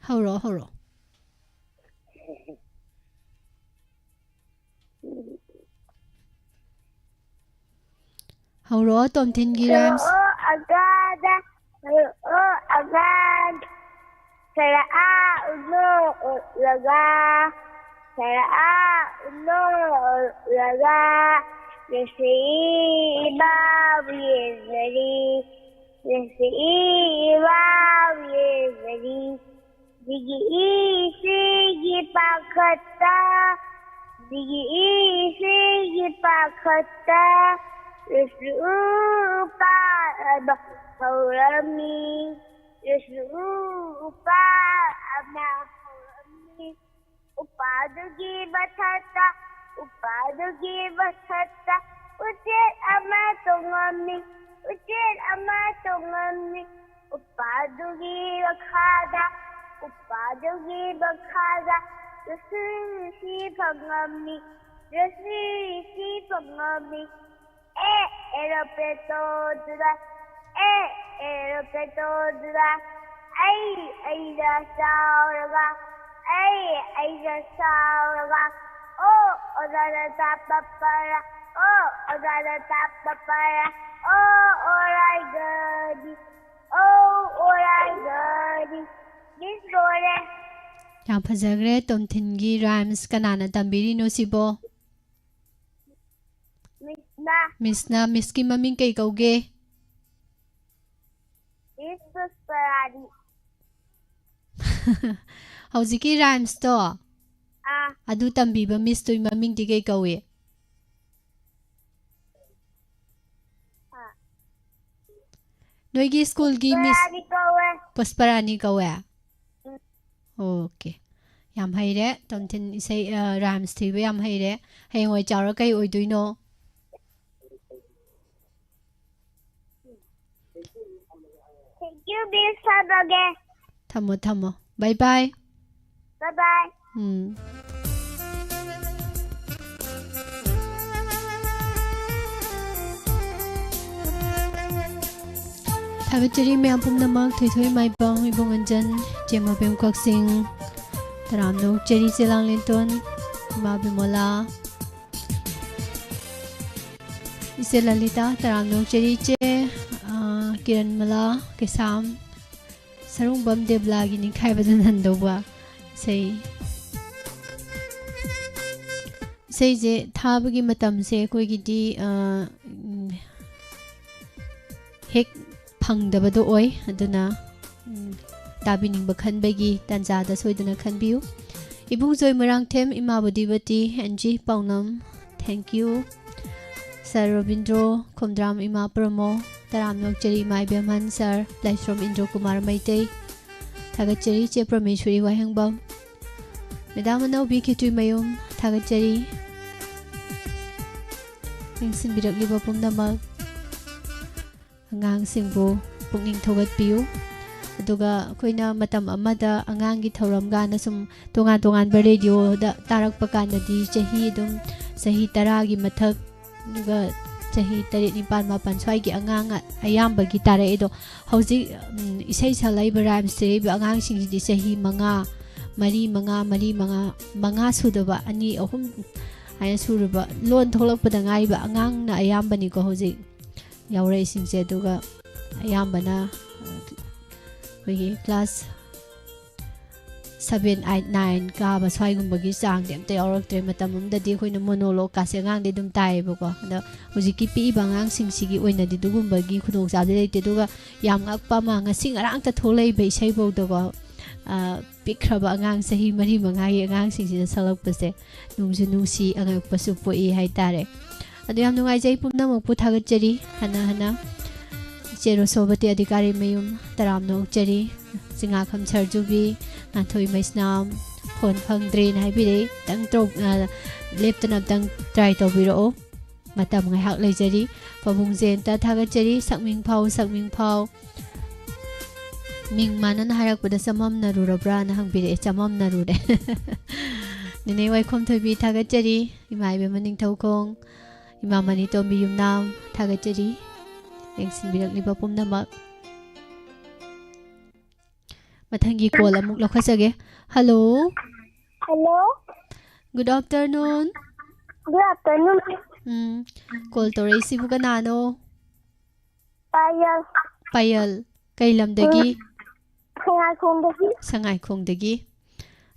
ꯍꯧꯔꯣ hầu tôm thiên ghi rhymes Yang phajagre tom thingi rhymes kanana tambirino sibo Misna miski maming kay kauge Hauziki rhymes to adu tambiba miss toy maming di kay kauwe Noigi school gi miss Pusparani kauwe Okay. Yam haire tomtin say rhymes TV yam haire hay ngoi chawra kai oiduino Thank you, Miss Sabage. Thamo bye bye Bye-bye. Thabatiri me ampum namak thoi mai bang ibong anjan jema bem kwak sing taram no cheri chelang lenton ma bimola ise lalita taram no cheri che kiran mala kesam sarung bam debla gi ni khai badan handoba sei je thabagi matam se koi gi di ꯍꯦꯛ ꯐꯪꯗꯕꯗꯣ ꯑꯣꯏ ꯑꯗꯨꯅ ꯇꯥꯕꯤꯅꯤꯡꯕ ꯈꯟꯕꯒꯤ ꯇꯥꯟꯖꯥꯗ ꯁꯣꯏꯗꯅ ꯈꯟꯕꯤꯌꯨ ꯏꯕꯨꯡꯖꯣꯏ Moirangthem ꯏꯃꯥꯕꯨꯗꯤꯕꯇꯤ ꯑꯦꯟꯖꯤ ꯄꯥꯎꯅꯝ thank you sir Robindro Khomdram ꯏꯃꯥ ꯄ꯭ꯔꯃꯣ ꯇꯔꯥꯝ ꯅꯣꯛꯆꯔꯤ ꯏꯃꯥ ꯏꯕꯦꯝꯍꯟ ꯁꯔ ꯂꯥꯏꯁ꯭ꯔꯣꯝ ꯏꯟꯗ꯭ꯔꯣ ꯀꯨꯃꯥꯔ ꯃꯩꯇꯩ ꯊꯥꯒꯠꯆꯔꯤ ꯆꯦ ꯄ꯭ꯔꯃꯦꯁ꯭ꯋꯔꯤ ꯋꯥꯍꯦꯡꯕꯝ ꯃꯦꯗꯥꯝ ꯑꯅꯧꯕꯤ ꯈꯦꯇ꯭ꯔꯤꯃꯌꯨꯝ ꯊꯥꯒꯠꯆꯔꯤ ꯌꯦꯡꯁꯤꯟꯕꯤꯔꯛꯂꯤꯕ ꯄꯨꯝꯅꯃꯛ ꯑꯉꯥꯡꯁꯤꯡꯕꯨ ꯄꯨꯛꯅꯤꯡ ꯊꯧꯒꯠꯄꯤꯌꯨ ꯑꯗꯨꯒ ꯑꯩꯈꯣꯏꯅ ꯃꯇꯝ ꯑꯃꯗ ꯑꯉꯥꯡꯒꯤ ꯊꯧꯔꯝ ꯀꯥꯟꯗ ꯁꯨꯝ ꯇꯣꯉꯥꯟ ꯇꯣꯉꯥꯟꯕ ꯔꯦꯗꯤꯑꯣꯗ ꯇꯥꯔꯛꯄ ꯀꯥꯟꯗꯗꯤ ꯆꯍꯤ 10ꯒꯤ ꯃꯊꯛ ꯑꯗꯨꯒ ꯆꯍꯤ 7, 9, 10 ꯁ꯭ꯋꯥꯏꯒꯤ ꯑꯉꯥꯡ ꯑꯌꯥꯝꯕꯒꯤ ꯇꯥꯔꯛꯑꯦ ꯑꯗꯣ ꯍꯧꯖꯤꯛ ꯏꯁꯩ ꯁꯛꯂꯛꯏꯕ ꯔꯥꯏꯝꯁ ꯁꯛꯂꯛꯏꯕ ꯑꯉꯥꯡꯁꯤꯡꯁꯤꯗꯤ ꯆꯍꯤ 5 ꯁꯨꯗꯕ 2, 3 ꯍꯥꯏꯅ ꯁꯨꯔꯕ ꯂꯣꯟ ꯊꯣꯛꯂꯛꯄꯗ ꯉꯥꯏꯔꯤꯕ ꯑꯉꯥꯡꯅ ꯑꯌꯥꯝꯕꯅꯤꯀꯣ ꯍꯧꯖꯤꯛ ꯌꯥꯎꯔꯛꯏꯁꯤꯡꯁꯦ ꯑꯗꯨꯒ ꯑꯌꯥꯝꯕꯅ ꯑꯩꯈꯣꯏꯒꯤ ꯀ꯭ꯂꯥꯁ 7, 8, 9 ꯀꯥꯕ ꯁ꯭ꯋꯥꯏꯒꯨꯝꯕꯒꯤ ꯆꯥꯡꯗꯤ ꯑꯝꯇ ꯌꯥꯎꯔꯛꯇ꯭ꯔꯦ ꯃꯇꯝ ꯑꯃꯗꯗꯤ ꯑꯩꯈꯣꯏꯅ ꯃꯣꯅꯣꯂꯣꯒꯀꯥꯁꯦ ꯑꯉꯥꯡꯗꯤ ꯑꯗꯨꯝ ꯇꯥꯏꯌꯦꯕꯀꯣ ꯑꯗꯣ ꯍꯧꯖꯤꯛꯀꯤ ꯄꯤꯛꯏꯕ ꯑꯉꯥꯡꯁꯤꯡꯁꯤꯒꯤ ꯑꯣꯏꯅꯗꯤ ꯑꯗꯨꯒꯨꯝꯕꯒꯤ ꯈꯨꯗꯣꯡꯆꯥꯕꯗꯤ ꯂꯩꯇꯦ ꯑꯗꯨꯒ ꯌꯥꯝ ꯉꯛꯄ ꯑꯃ ꯉꯁꯤ ꯉꯔꯥꯡꯇ ꯊꯣꯛꯂꯛꯏꯕ ꯏꯁꯩꯐꯧꯗꯀꯣ ꯄꯤꯛꯈ꯭ꯔꯕ ꯑꯉꯥꯡ ꯆꯍꯤ 4, 5ꯒꯤ ꯑꯉꯥꯡꯁꯤꯡꯁꯤꯅ ꯁꯛꯂꯛꯄꯁꯦ ꯅꯨꯡꯁꯨ ꯅꯨꯡꯁꯤ ꯑꯉꯛꯄꯁꯨ ꯄꯣꯛꯏ ꯍꯥꯏꯇꯥꯔꯦ ꯑꯗꯣ ꯌꯥꯝ ꯅꯨꯡꯉꯥꯏꯖꯩ ꯄꯨꯝꯅꯃꯛꯄꯨ ꯊꯥꯒꯠꯆꯔꯤ ꯍꯟꯅ ꯏꯆꯦ ꯔꯣꯁꯣꯕꯇꯤ ꯑꯙꯤꯀꯥꯔꯤ ꯃꯌꯨꯝ ꯇꯔꯥꯝꯅ ꯑꯣꯛꯆꯔꯤ ꯆꯤꯡꯉꯥꯈꯝ ꯁꯔꯖꯨꯕꯤ ꯉꯥꯟꯊꯣꯏ ꯃꯩꯁꯅꯥꯝ ꯐꯣꯟ ꯐꯪꯗ꯭ꯔꯦꯅ ꯍꯥꯏꯕꯤꯔꯛꯏ ꯂꯦꯞꯇꯅ ꯑꯝꯇꯪ ꯇ꯭ꯔꯥꯏ ꯇꯧꯕꯤꯔꯛꯑꯣ ꯃꯇꯝ ꯉꯥꯏꯍꯥꯛ ꯂꯩꯖꯔꯤ ꯄꯥꯕꯨꯡ ꯖꯦꯟꯇ ꯊꯥꯒꯠꯆꯔꯤ ꯁꯛꯃꯤꯡꯐꯥꯎ ꯃꯤꯡ ꯃꯥꯟꯅꯅ ꯍꯥꯏꯔꯛꯄꯗ ꯆꯃꯝꯅꯔꯨꯔꯕ꯭ꯔꯥꯅ ꯍꯪꯕꯤꯔꯛꯑꯦ ꯆꯃꯝꯅꯔꯨꯔꯦ ꯅꯦꯅꯦ ꯋꯥꯏꯈꯣꯝ ꯊꯣꯏꯕꯤ ꯊꯥꯒꯠꯆꯔꯤ ꯏꯃꯥ ꯏꯕꯦꯝꯃ ꯅꯤꯡꯊꯧꯈꯣꯡ ꯏꯃꯥ ꯃꯅꯤꯇꯣꯝꯕꯤ ꯌꯨꯝꯅꯥꯝ ꯊꯥꯒꯠꯆꯔꯤ ꯌꯦꯡꯁꯤꯟꯕꯤꯔꯛꯂꯤꯕ ꯄꯨꯝꯅꯃꯛ ꯃꯊꯪꯒꯤ ꯀꯣꯜ ꯑꯃꯨꯛ ꯂꯧꯈꯠꯆꯒꯦ ꯍꯜꯂꯣ ꯒꯨꯗ ꯑꯐꯇꯔꯅꯨꯟ ꯀꯣꯜ ꯇꯧꯔꯛꯏꯁꯤꯕꯨ ꯀꯅꯥꯅꯣ ꯄꯥꯌꯜ ꯀꯩ ꯂꯝꯗꯒꯤ ꯁꯉꯥꯏꯈꯣꯡꯗꯒꯤ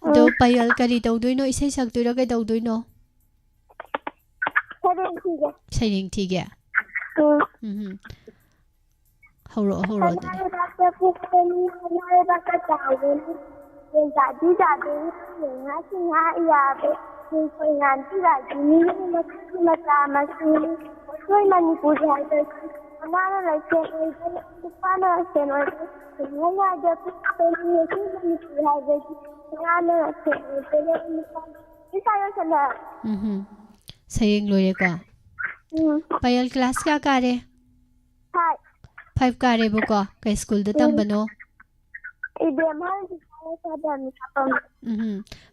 ꯑꯗꯣ ꯄꯥꯌꯜ ꯀꯔꯤ ꯇꯧꯗꯣꯏꯅꯣ ꯏꯁꯩ ꯁꯛꯇꯣꯏꯔോ ꯀꯩꯗꯧꯗꯣꯏꯅꯣ ꯁꯩꯔꯦꯡ ꯊꯤꯒꯦ ꯍꯧꯔꯛꯑꯣ ꯑꯗꯨꯗꯤ ꯁꯩꯔꯦꯡ ꯂꯣꯏꯔꯦꯀꯣ ꯄꯥꯌꯜ ꯀ꯭ꯂꯥꯁ ꯀꯌꯥ ꯀꯥꯔꯦ 5 ꯀꯥꯔꯦꯕꯀꯣ ꯀꯩ ꯁ꯭ꯀꯨꯜꯗ ꯇꯝꯕꯅꯣ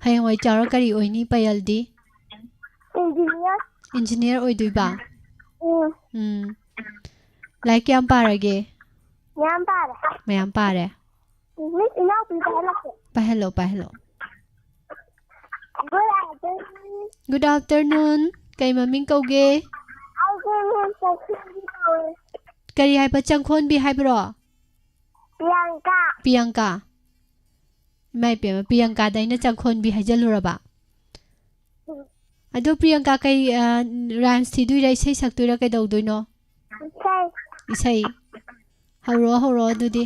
ꯍꯌꯦꯡꯋꯥꯏ ꯆꯥꯎꯔ ꯀꯔꯤ ꯑꯣꯏꯅꯤ ꯄꯥꯌꯜꯗꯤ ꯏꯟꯖꯤꯅꯤꯌꯔ ꯑꯣꯏꯗꯣꯏꯕ ꯂꯥꯏꯔꯤꯛ ꯀꯌꯥꯝ ꯄꯥꯔꯒꯦ ꯃꯌꯥꯝ ꯄꯥꯔꯦ ꯄꯥꯏꯍꯜꯂꯣ ꯒꯨꯗ ꯑꯐꯇꯔꯅꯨꯟ ꯀꯩ ꯃꯃꯤꯡ ꯀꯧꯒꯦ ꯀꯔꯤ ꯍꯥꯏꯕ ꯆꯪꯈꯣꯟꯕꯤ ꯍꯥꯏꯕ꯭ꯔꯣ ꯄꯤꯌꯪꯀꯥ ꯏꯃꯥ ꯏꯄꯦꯝꯃ ꯄꯤꯌꯪꯀꯥꯗ ꯑꯩꯅ ꯆꯪꯈꯣꯟꯕꯤ ꯍꯥꯏꯖꯜꯂꯨꯔꯕ ꯑꯗꯣ ꯄ꯭रिꯌꯪꯀꯥ ꯀꯩ ꯔꯥꯏꯝꯁ ꯊꯤꯗꯣꯏꯔꯥ ꯏꯁꯩ ꯁꯛꯇꯣꯏꯔꯥ ꯀꯩꯗꯧꯗꯣꯏꯅꯣ ꯏꯁꯩ ꯍꯧꯔꯛꯑꯣ ꯑꯗꯨꯗꯤ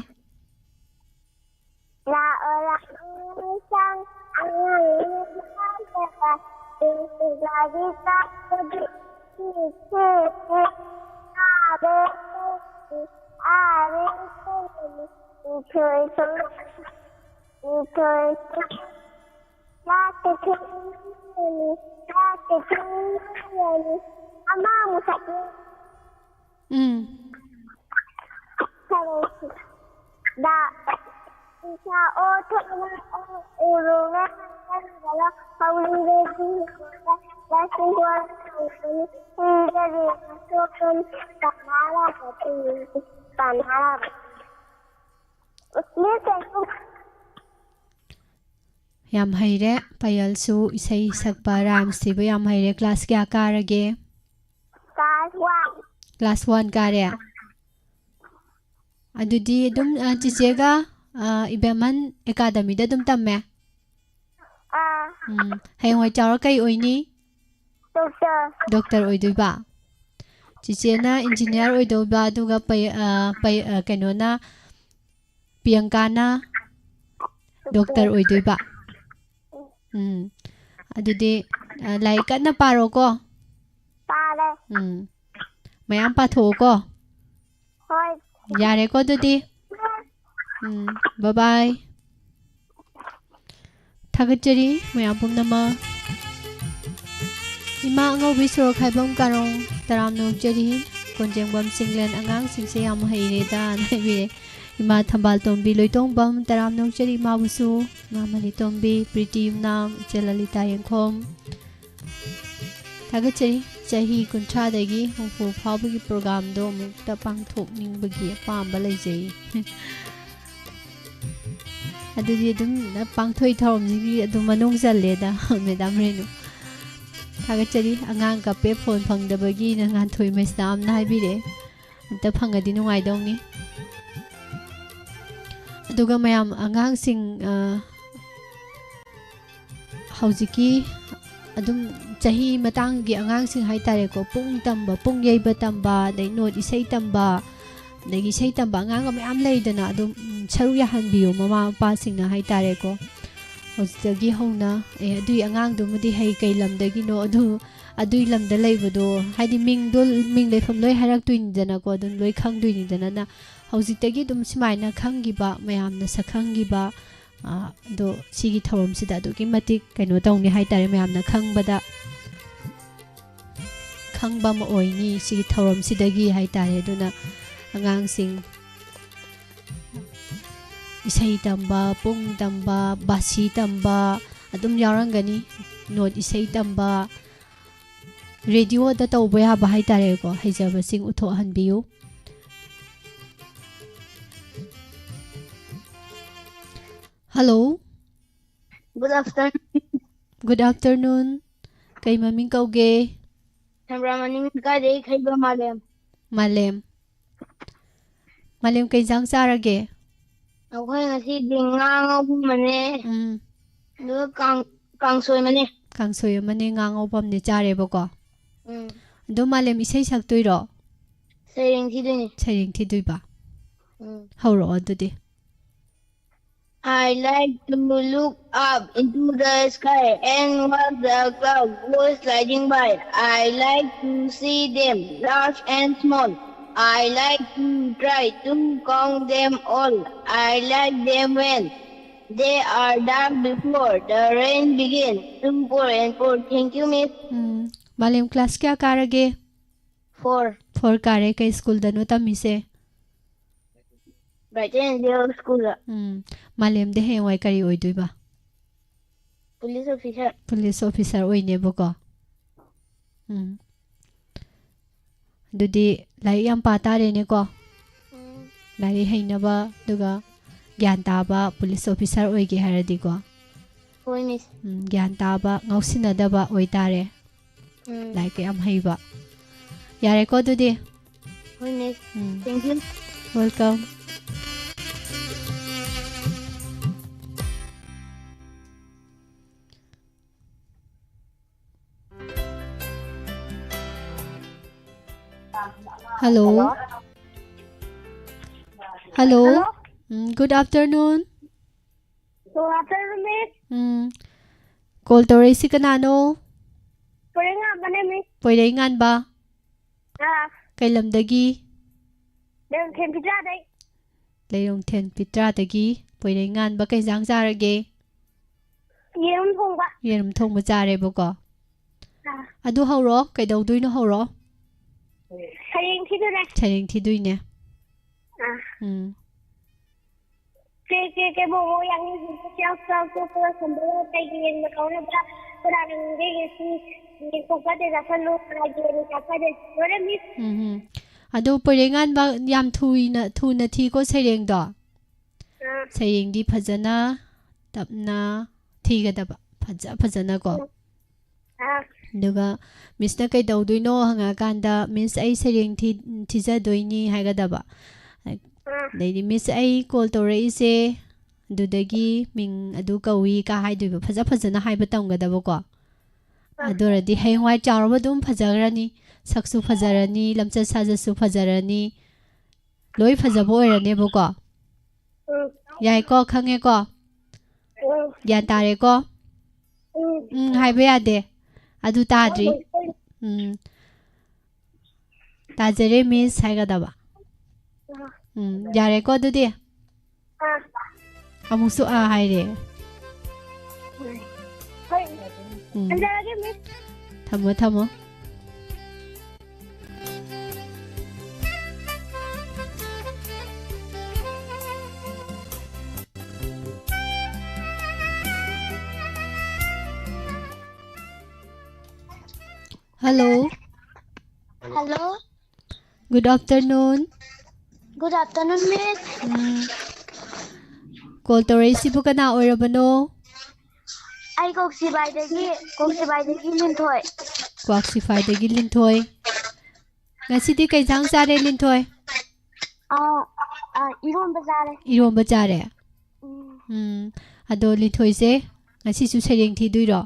ꯌꯥꯝ ꯍꯩꯔꯦ ꯄꯥꯌꯜꯁꯨ ꯏꯁꯩ ꯁꯛꯄ ꯔꯥꯏꯝꯁ ꯊꯤꯕ ꯌꯥꯝ ꯍꯩꯔꯦ ꯀ꯭ꯂꯥꯁ ꯀꯌꯥ ꯀꯥꯔꯒꯦ ꯀ꯭ꯂꯥꯁ 1 ꯀꯥꯔꯦ ꯑꯗꯨꯗꯤ ꯑꯗꯨꯝ ꯆꯤꯆꯦꯒ ꯏꯕꯦꯝꯍꯟ ꯑꯦꯀꯥꯗꯃꯤꯗ ꯑꯗꯨꯝ ꯇꯝꯃꯦ ꯍꯌꯦꯡꯋꯥꯏ ꯆꯥꯎꯔ ꯀꯩ ꯑꯣꯏꯅꯤ ꯗꯣꯛꯇꯔ ꯑꯣꯏꯗꯣꯏꯕ Chichena engineer oidoba aduga kainona Priyankana doctor oidoiba. Adudi like kana paro ko. Pare. Mayam patho ko. Hoi. Yare ko dudi. Bye bye. Thagachari mayam pumnama. Ima ngau bisoro khaibam karong taram no jari konjengbam singlen angang singse yam haire da naibi ima thambal tombi loitong bam taram no jari ma busu mamali tombi pretty nam chelalita yengkhom thagachari chahi kuntra dagi hongfu phawbi program do mukta pangthok ningbagi apamba leijai adudi dum pangthoi thorom ji adum manung jalle da madam renu Thagachari angang ka pe phone phangdabagi na ngan thui mai sam na haibire anta phangadi nungai dongni aduga mayam angang sing haujiki adum chahi matang gi angang sing hai tare ko pung tamba pung yeiba tamba dai note isai tamba dai isai tamba angang ga mayam leidana adum charu ya hanbiyo mama pa sing na hai tare ko Hostagi hona adui angang do mudi hai kai lam dagi no adui lam da leibado haidi ming lefam loi harak tuin jana ko dun loi khang duin jana na hojitagi dum simaina khangi ba mayam na sakhangi ba do sigi thorom sida do ki matik kaino tawni hai tare mayam na khangbada khangba ma oini sigi thorom sidagi hai tare duna angang sing Isai tamba, pung tamba, basi tamba, adum yarangani, note isai tamba, radio da tawba ya ba hai tare ko haijaba sing utho hanbiyu. Hello. Good afternoon. Good afternoon. Kay maming kauge. Hamramaning ka de khaiba malem. Malem kay jang sarage. Akwai ngasi dingang mane. Do kangsoi mane. Kangsoi mane ngang opam ne chare bako. Do malem isai saktoi ro. Saying thi ba. How ro adudi. I like to look up into the sky and watch the clouds go sliding by. I like to see them large and small. I like to try to count them all. I like them when they are dark before the rain begins to pour and pour. Thank you, Miss. Malem class kya karage? 4. 4 kare kay school dano tamise. Brighton School. Malem de he wai kari oidui ba. Police officer. Police officer oine boko. Dudi lai yam patare ne ko. Lai heina ba duga gyan taba police officer oige haradi ko. Hoi Miss. Gyan taba ngausina daba oitare. Lai ke am heiba. Yare ko dudi. Hoi Miss. Thank you. Welcome. Hello. Hello. Good afternoon. Good afternoon, Miss. Call to raise kanano. Pwede nga ba na, Miss? Pwede ngan ba? Kay lamdagi. Layong Ten Pitra day. Layong Ten Pitra dagi. Pwede ngan ba kay jang sarage? Yerum thong ba? Yerum thong ba jare boko? Adu hauro kay daw duy no hauro? Saying thi doon eh. Saying thi duy ne. Ke bo yang siya sa ko sambo kay gin makaw na ba para nang si ko pa de sa lo para gin ka pa de. Wala Miss. Adu pwede ngan ba yam thu na thi ko sayeng do? Sayeng di phajana tapna thi ga da ba phajana ko. Duga Miss na kay daw duino hanga kanda Miss ay sayeng thiza doini haiga da ba. Lady Miss ay call to raise dudagi ming adu kawi ka haidu phajana haiba tamga da ba ko. Adoradi hayngwai chawra dum phajagrani ꯁꯛꯁꯨ ꯐꯖꯔꯅꯤ ꯂꯝꯆꯠ ꯁꯥꯖꯠꯁꯨ ꯐꯖꯔꯅꯤ ꯂꯣꯏ ꯐꯖꯕ ꯑꯣꯏꯔꯅꯦꯕꯀꯣ ꯌꯥꯏꯀꯣ ꯈꯪꯉꯦꯀꯣ ꯒ꯭ꯌꯥꯟ ꯇꯥꯔꯦꯀꯣ ꯍꯥꯏꯕ ꯌꯥꯗꯦ ꯑꯗꯨ ꯇꯥꯗ꯭ꯔꯤ ꯇꯥꯖꯔꯦ ꯃꯤꯁ ꯍꯥꯏꯒꯗꯕ ꯌꯥꯔꯦꯀꯣ ꯑꯗꯨꯗꯤ ꯑꯃꯨꯛꯁꯨ ꯍꯥꯏꯔꯦ ꯊꯝꯃꯣ ꯊꯝꯃꯣ Hello. Hello. Good afternoon. Good afternoon, Miss. Call tawrisibu kana oirabano? Ai Koksibay dagi Linthoi. Koksify-dagi Linthoi. Ngasidi kay jang chare Linthoi? Iromba chare. Iromba chare. Ado Linthoi se ngasi su sareng thiduiro?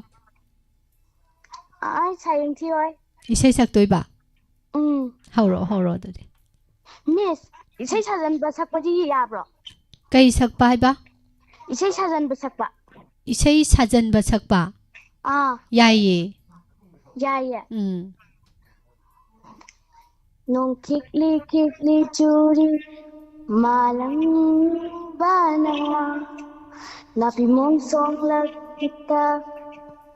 Ai sareng thiyoi. Isai saktoiba? Hauro adudi. Miss, isai sajanba sakpadi yabro? Kay sakpa haiba? Isai sajanba sakpa. Isai sajanba sakpa? Yaye. Yaye. Nong kikli churi malang banawa napimong song lagkita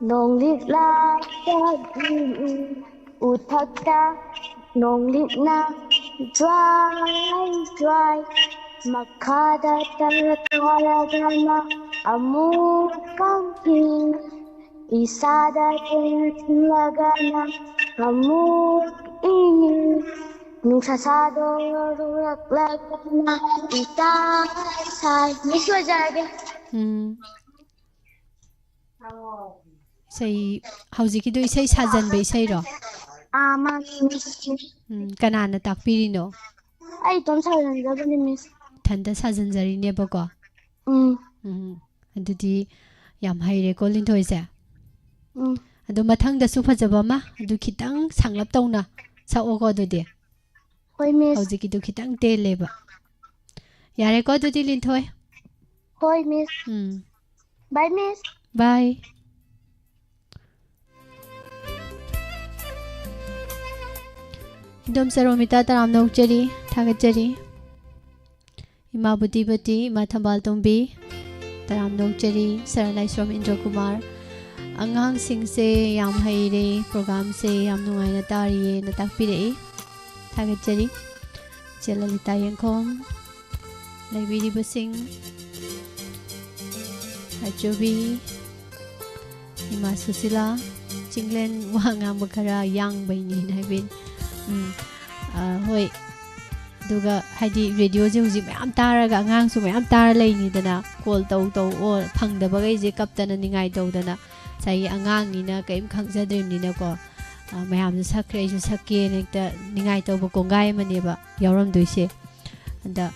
nong litla uthakta nong litna dry makada talagana amukangking isada tinlagana amuk ingin Nungsasado rurak-lagana itasay. Miss Wajage. Isay, haujikido isay sajanba isayro? Miss. Kanana takpirino? Ay, itom sajanjabani, Miss. Thanda sajanjarinebako? Adudi yam haireko Linthoise? Ado mathangdasu fajaba ma? Adu khitang sanglap tawna saoko adudi? Hoi, Miss. Haujikido khitang teleba. Yareko adudi Linthoi? Hoi, Miss. Bye, Miss. Bye. Idom saromita taram naukjari, thagajari. Ima buti, ima thambal tombi. Taram naukjari, Saralai Srom Indra Kumar. Angang singse yam haire, program se yam nungai na tariye na takpirei. Thagajari. Chelalita Yangkong. Laibiri Basing. Ajobi. Ima Susila. Chinglen wanga makara yang baini naibin. Hoi. Duga haidi radio je huji mayam taraga angang su mayam tara lainidana call tau or phangdaba gai je kaptana ningai tawdana sai angang ni na kaim khangsadrim ni na ko mayam ju sakre ju sakke nekta ningai tawba kongai maneba yawram doise anda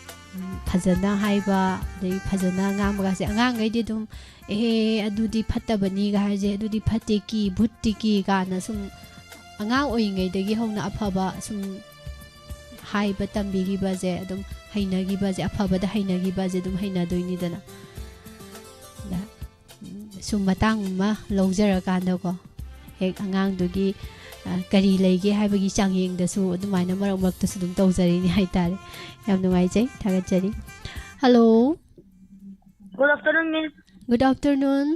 phajana haiba dei phajana ngang baga se angang gai di dum adudi phattabani ga haje adudi phatte ki bhutti ki ga na sum angang oingai dagi hona afaba sum haiba tambigi baje adum hainagi baje afaba da hainagi baje dum haina doini dana da sum matang ma lojara kanda ko hek angang dugi kari leige haibagi changyeng da su adumaina marak marak ta su dum tawjari ni haitare yam nungai jai thagachari. Hello. Good afternoon, Miss. Good afternoon.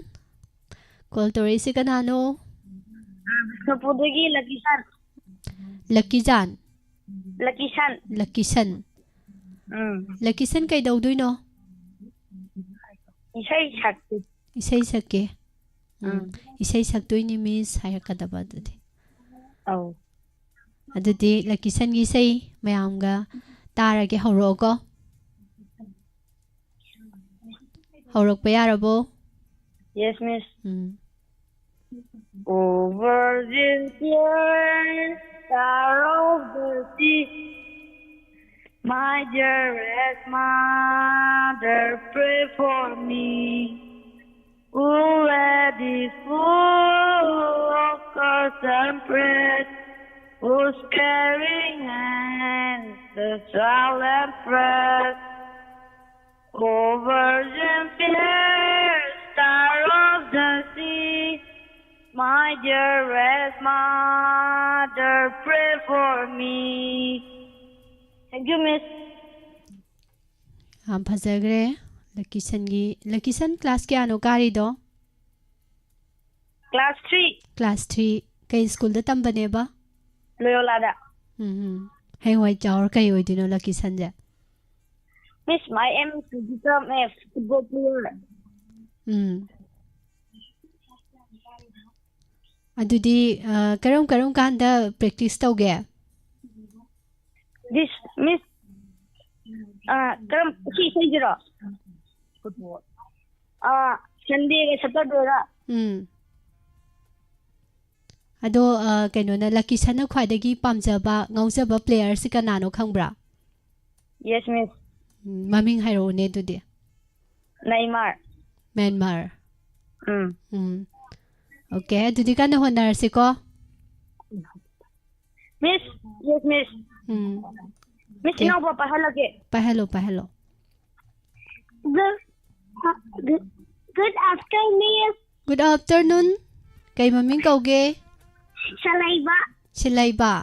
Call to raise kanano? Sapudagi Lakisan. Lakijan. Lakisan. Lakisan. Lakisan kay daw no? Isay sakti. Isay sakke. Isay saktoy ni Miss hayakadaba dudi. Oh. Adudi Lakisan gi say mayamga tarage hawro ko. Hawrok pa yarabo? Yes, Miss. Over this year, star of the sea, my dearest mother, pray for me. Who is full of curse and praise, whose caring hands the silent press. O Virgin fair, star of the sea, my dearest mother, pray for me. Thank you, Miss. फजग्रे लकीसन क्लास क्या नो कारी दो Class 3 कई स्कूल द तम बने बा Loyola. है वाई चावर कई होई दिनो लकीसन जा Miss, my aim is to become a football player. अदुदी करम कांदा practice तौगे This Miss, she zero. Football. Sunday Saturday. अदो कइनोना लकीसन ख्वाइदगी पामजबा ngौजबा प्लेयर से कनानो खंगब्रा Yes, Miss. ममिंग हाइरोने दुदी Neymar. म्यांमार ओके दुदी का होनर से को Miss, yes, Miss. Miss, Okay. ino ba pahalage? पहलो Good afternoon, गुड आफ्टरनून कई ममिंग कौगे Salaiba. सिलाइबा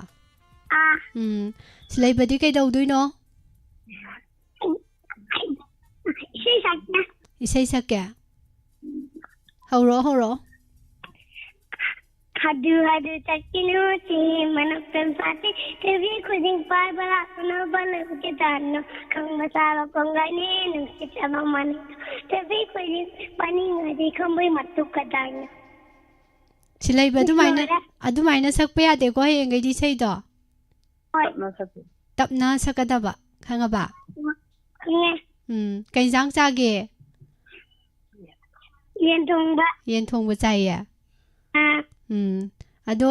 सिलाइबदी कई दौदुइनो She's like, इसै सके हौरो Hadu takinu si manuktan sati tevi kuding pai balak no balak kitano kang masala kongani nung sitama manik tevi kuding paning adi kambai matuk kadang सिलाइबा अदुमाइना सकपा यादे को हेंगैदी सैदो तपना सकदबा खंगबा कई जांग चागे येन थोंबा चाइए अदो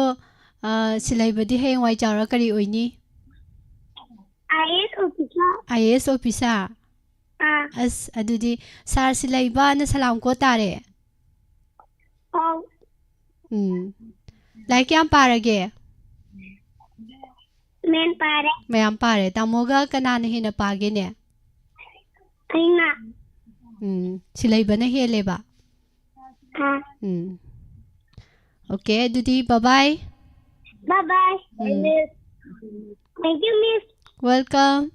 सिलाइबदी हेंग वाई चारा करी ओइनी IAS ऑफिसर अस अदुदी सार सिलाइबा न सलाम को तारे लाइक याम पारगे मैम पारे तामोगा कनाने हेन पागे ने सिलाइबना हेलेबा ओके दुदी bye Bye. Thank you, Miss. Welcome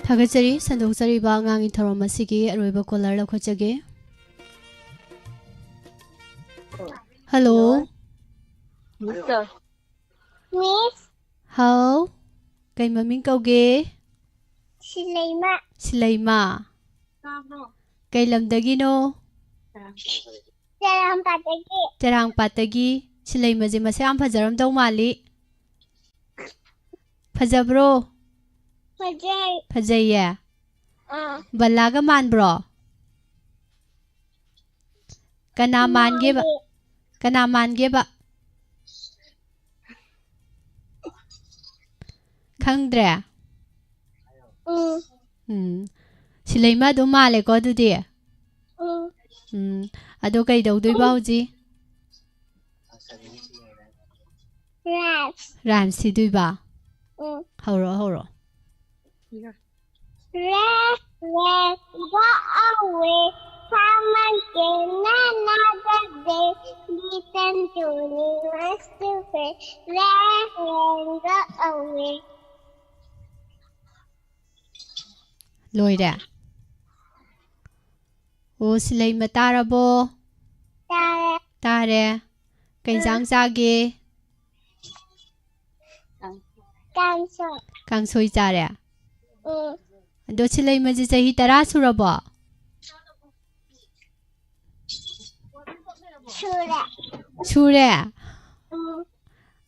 थागचरी संदोक्चरीबा ngangi thorom asigi aroiba caller lakhochage hello Miss. how kai maming kauge Silaima. kai lamdagi no charang patagi silaima je masam phajaram dau mali phajabro फजैया बल्लागा मान ब्रो कना मानगे बा खंगद्रे सिलाइमा दो माले को दुदी अदो कई दौदुइबा हुजी rhymes सिदुइबा हौरो Let's go away from another day. Listen to me, let's do it. Let's go away. लोइरा ओ सिलाइमा ताराबो तारे कई जांग जागे कांसोई चारे दो सिलाइमा जे चही 10 सुरबो सुरे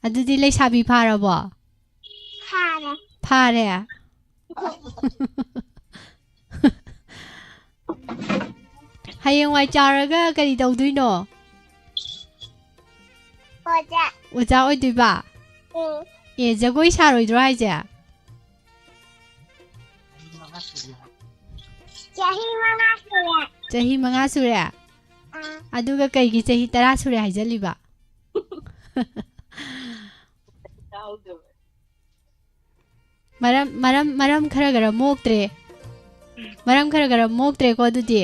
ꯑꯗꯨꯗꯤ ꯂꯩꯁꯥꯕꯤ ꯐꯥꯔꯕꯣ Hara. ꯐꯥꯔꯦ ꯍꯌꯦꯡꯋꯥꯏ ꯆꯥꯎꯔꯒ ꯀꯔꯤ ꯇꯧꯗꯣꯏꯅꯣ Oja. ꯑꯣꯖꯥ ꯑꯣꯏꯗꯣꯏꯕ ꯑꯦ ꯖꯒꯣꯏ ꯁꯥꯔꯣꯏꯗ꯭ꯔꯣ ꯍꯥꯏꯁꯦ Jahi mama suya. ꯆꯍꯤ 5 ꯁꯨꯔꯦ ꯑꯗꯨꯒ ꯀꯩꯒꯤ ꯆꯍꯤ 10 ꯁꯨꯔꯦ ꯍꯥꯏꯖꯜꯂꯤꯕ ꯃꯔꯝ ꯈꯔ ꯃꯣꯛꯇ꯭ꯔꯦ ꯃꯔꯝ ꯈꯔ ꯃꯣꯛꯇ꯭ꯔꯦꯀꯣ ꯑꯗꯨꯗꯤ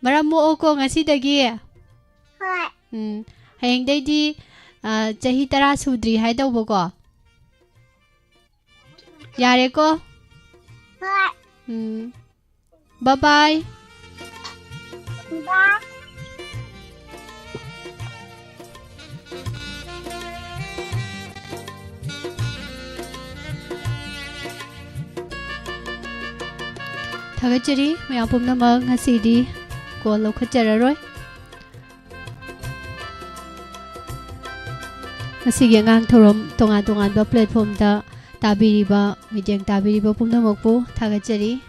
ꯃꯔꯝ ꯃꯣꯛꯑꯣꯀꯣ ꯉꯁꯤꯗꯒꯤ Hoi. ꯍꯌꯦꯡꯗꯩꯗꯤ ꯆꯍꯤ 10 ꯁꯨꯗ꯭ꯔꯤ ꯍꯥꯏꯗꯧꯕꯀꯣ ꯌꯥꯔꯦꯀꯣ Hoi. Bye bye. Bye. Thagachari mayam pumnamak ngasidi call lawkhatjararoi ngasigi angang thorom tongan ba platform da tabiriba meeting tabiriba pumnamakpu thagachari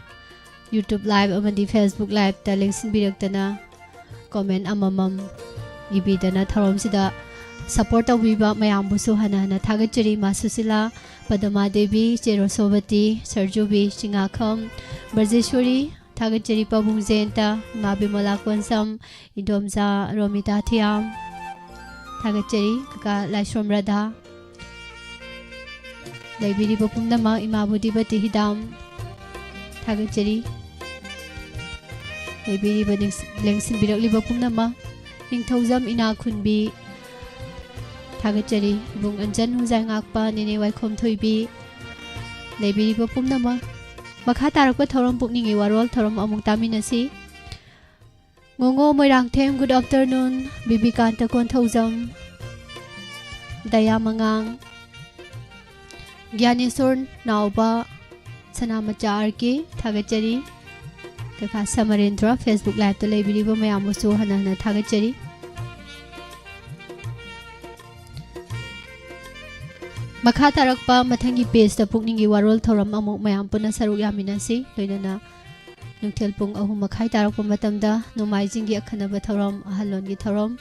YouTube live amadi Facebook live ta lengsin biraktana comment amamam ibidana thorom sida support tawbiba mayam busu hana thagachari masusila Padama Devi Cherosovati Sarjubi Singakham Barjeshwari Thagachari Pabung Zenta Mabimala Konsam Idomza Romita Thiam Thagachari Kaka Laishram Radha Laibiri Bapumnama Imabudi Bati Hidam Thagachari Laibiri Lengsin Birakli Bapumnama Ningthauzam Ina Khunbi Thagachari Bung Anjan Huzai Ngakpa Nene Waikhom Thoibi Laibiriba Pumnama Makha Tarakpa Thoram Pukningi Warol Thoram Amung Taminasi Ngongo Moirang Them good afternoon Bibi Kanta Konthauzam Daya Mangang Gyanisor Nauba Sanamacha Arki Thagachari Kaka Samarendra Facebook Live to Laibiriba Mayamusu Hanana Thagachari Makha tarakpa mathangi page ta pukningi warol thoram amuk mayam puna saruk yaminasi loinana nungthel pung ahum makhai tarakpa matamda nomaijingi akhanaba thoram ahalongi thoram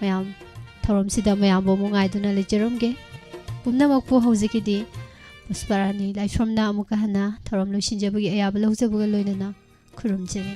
mayam thoram sida mayam bo mungai duna lejeromge pumnamakpu hojikidi pusparani laishromna amuka hana thoram loisinjabagi ayaba lawjabaga loinana khurumjere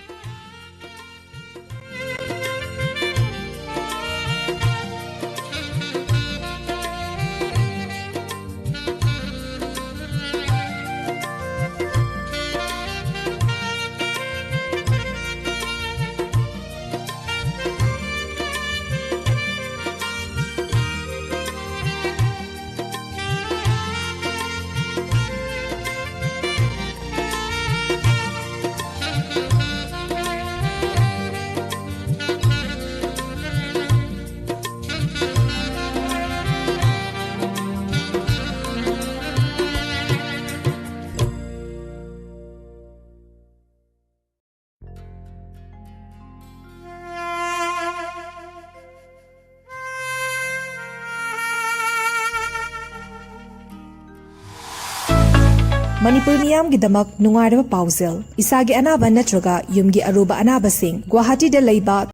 Manipur miyamgidamak nungaraba pauzel isagi anaba natraga yumgi aruba anabasing Guwahati da leiba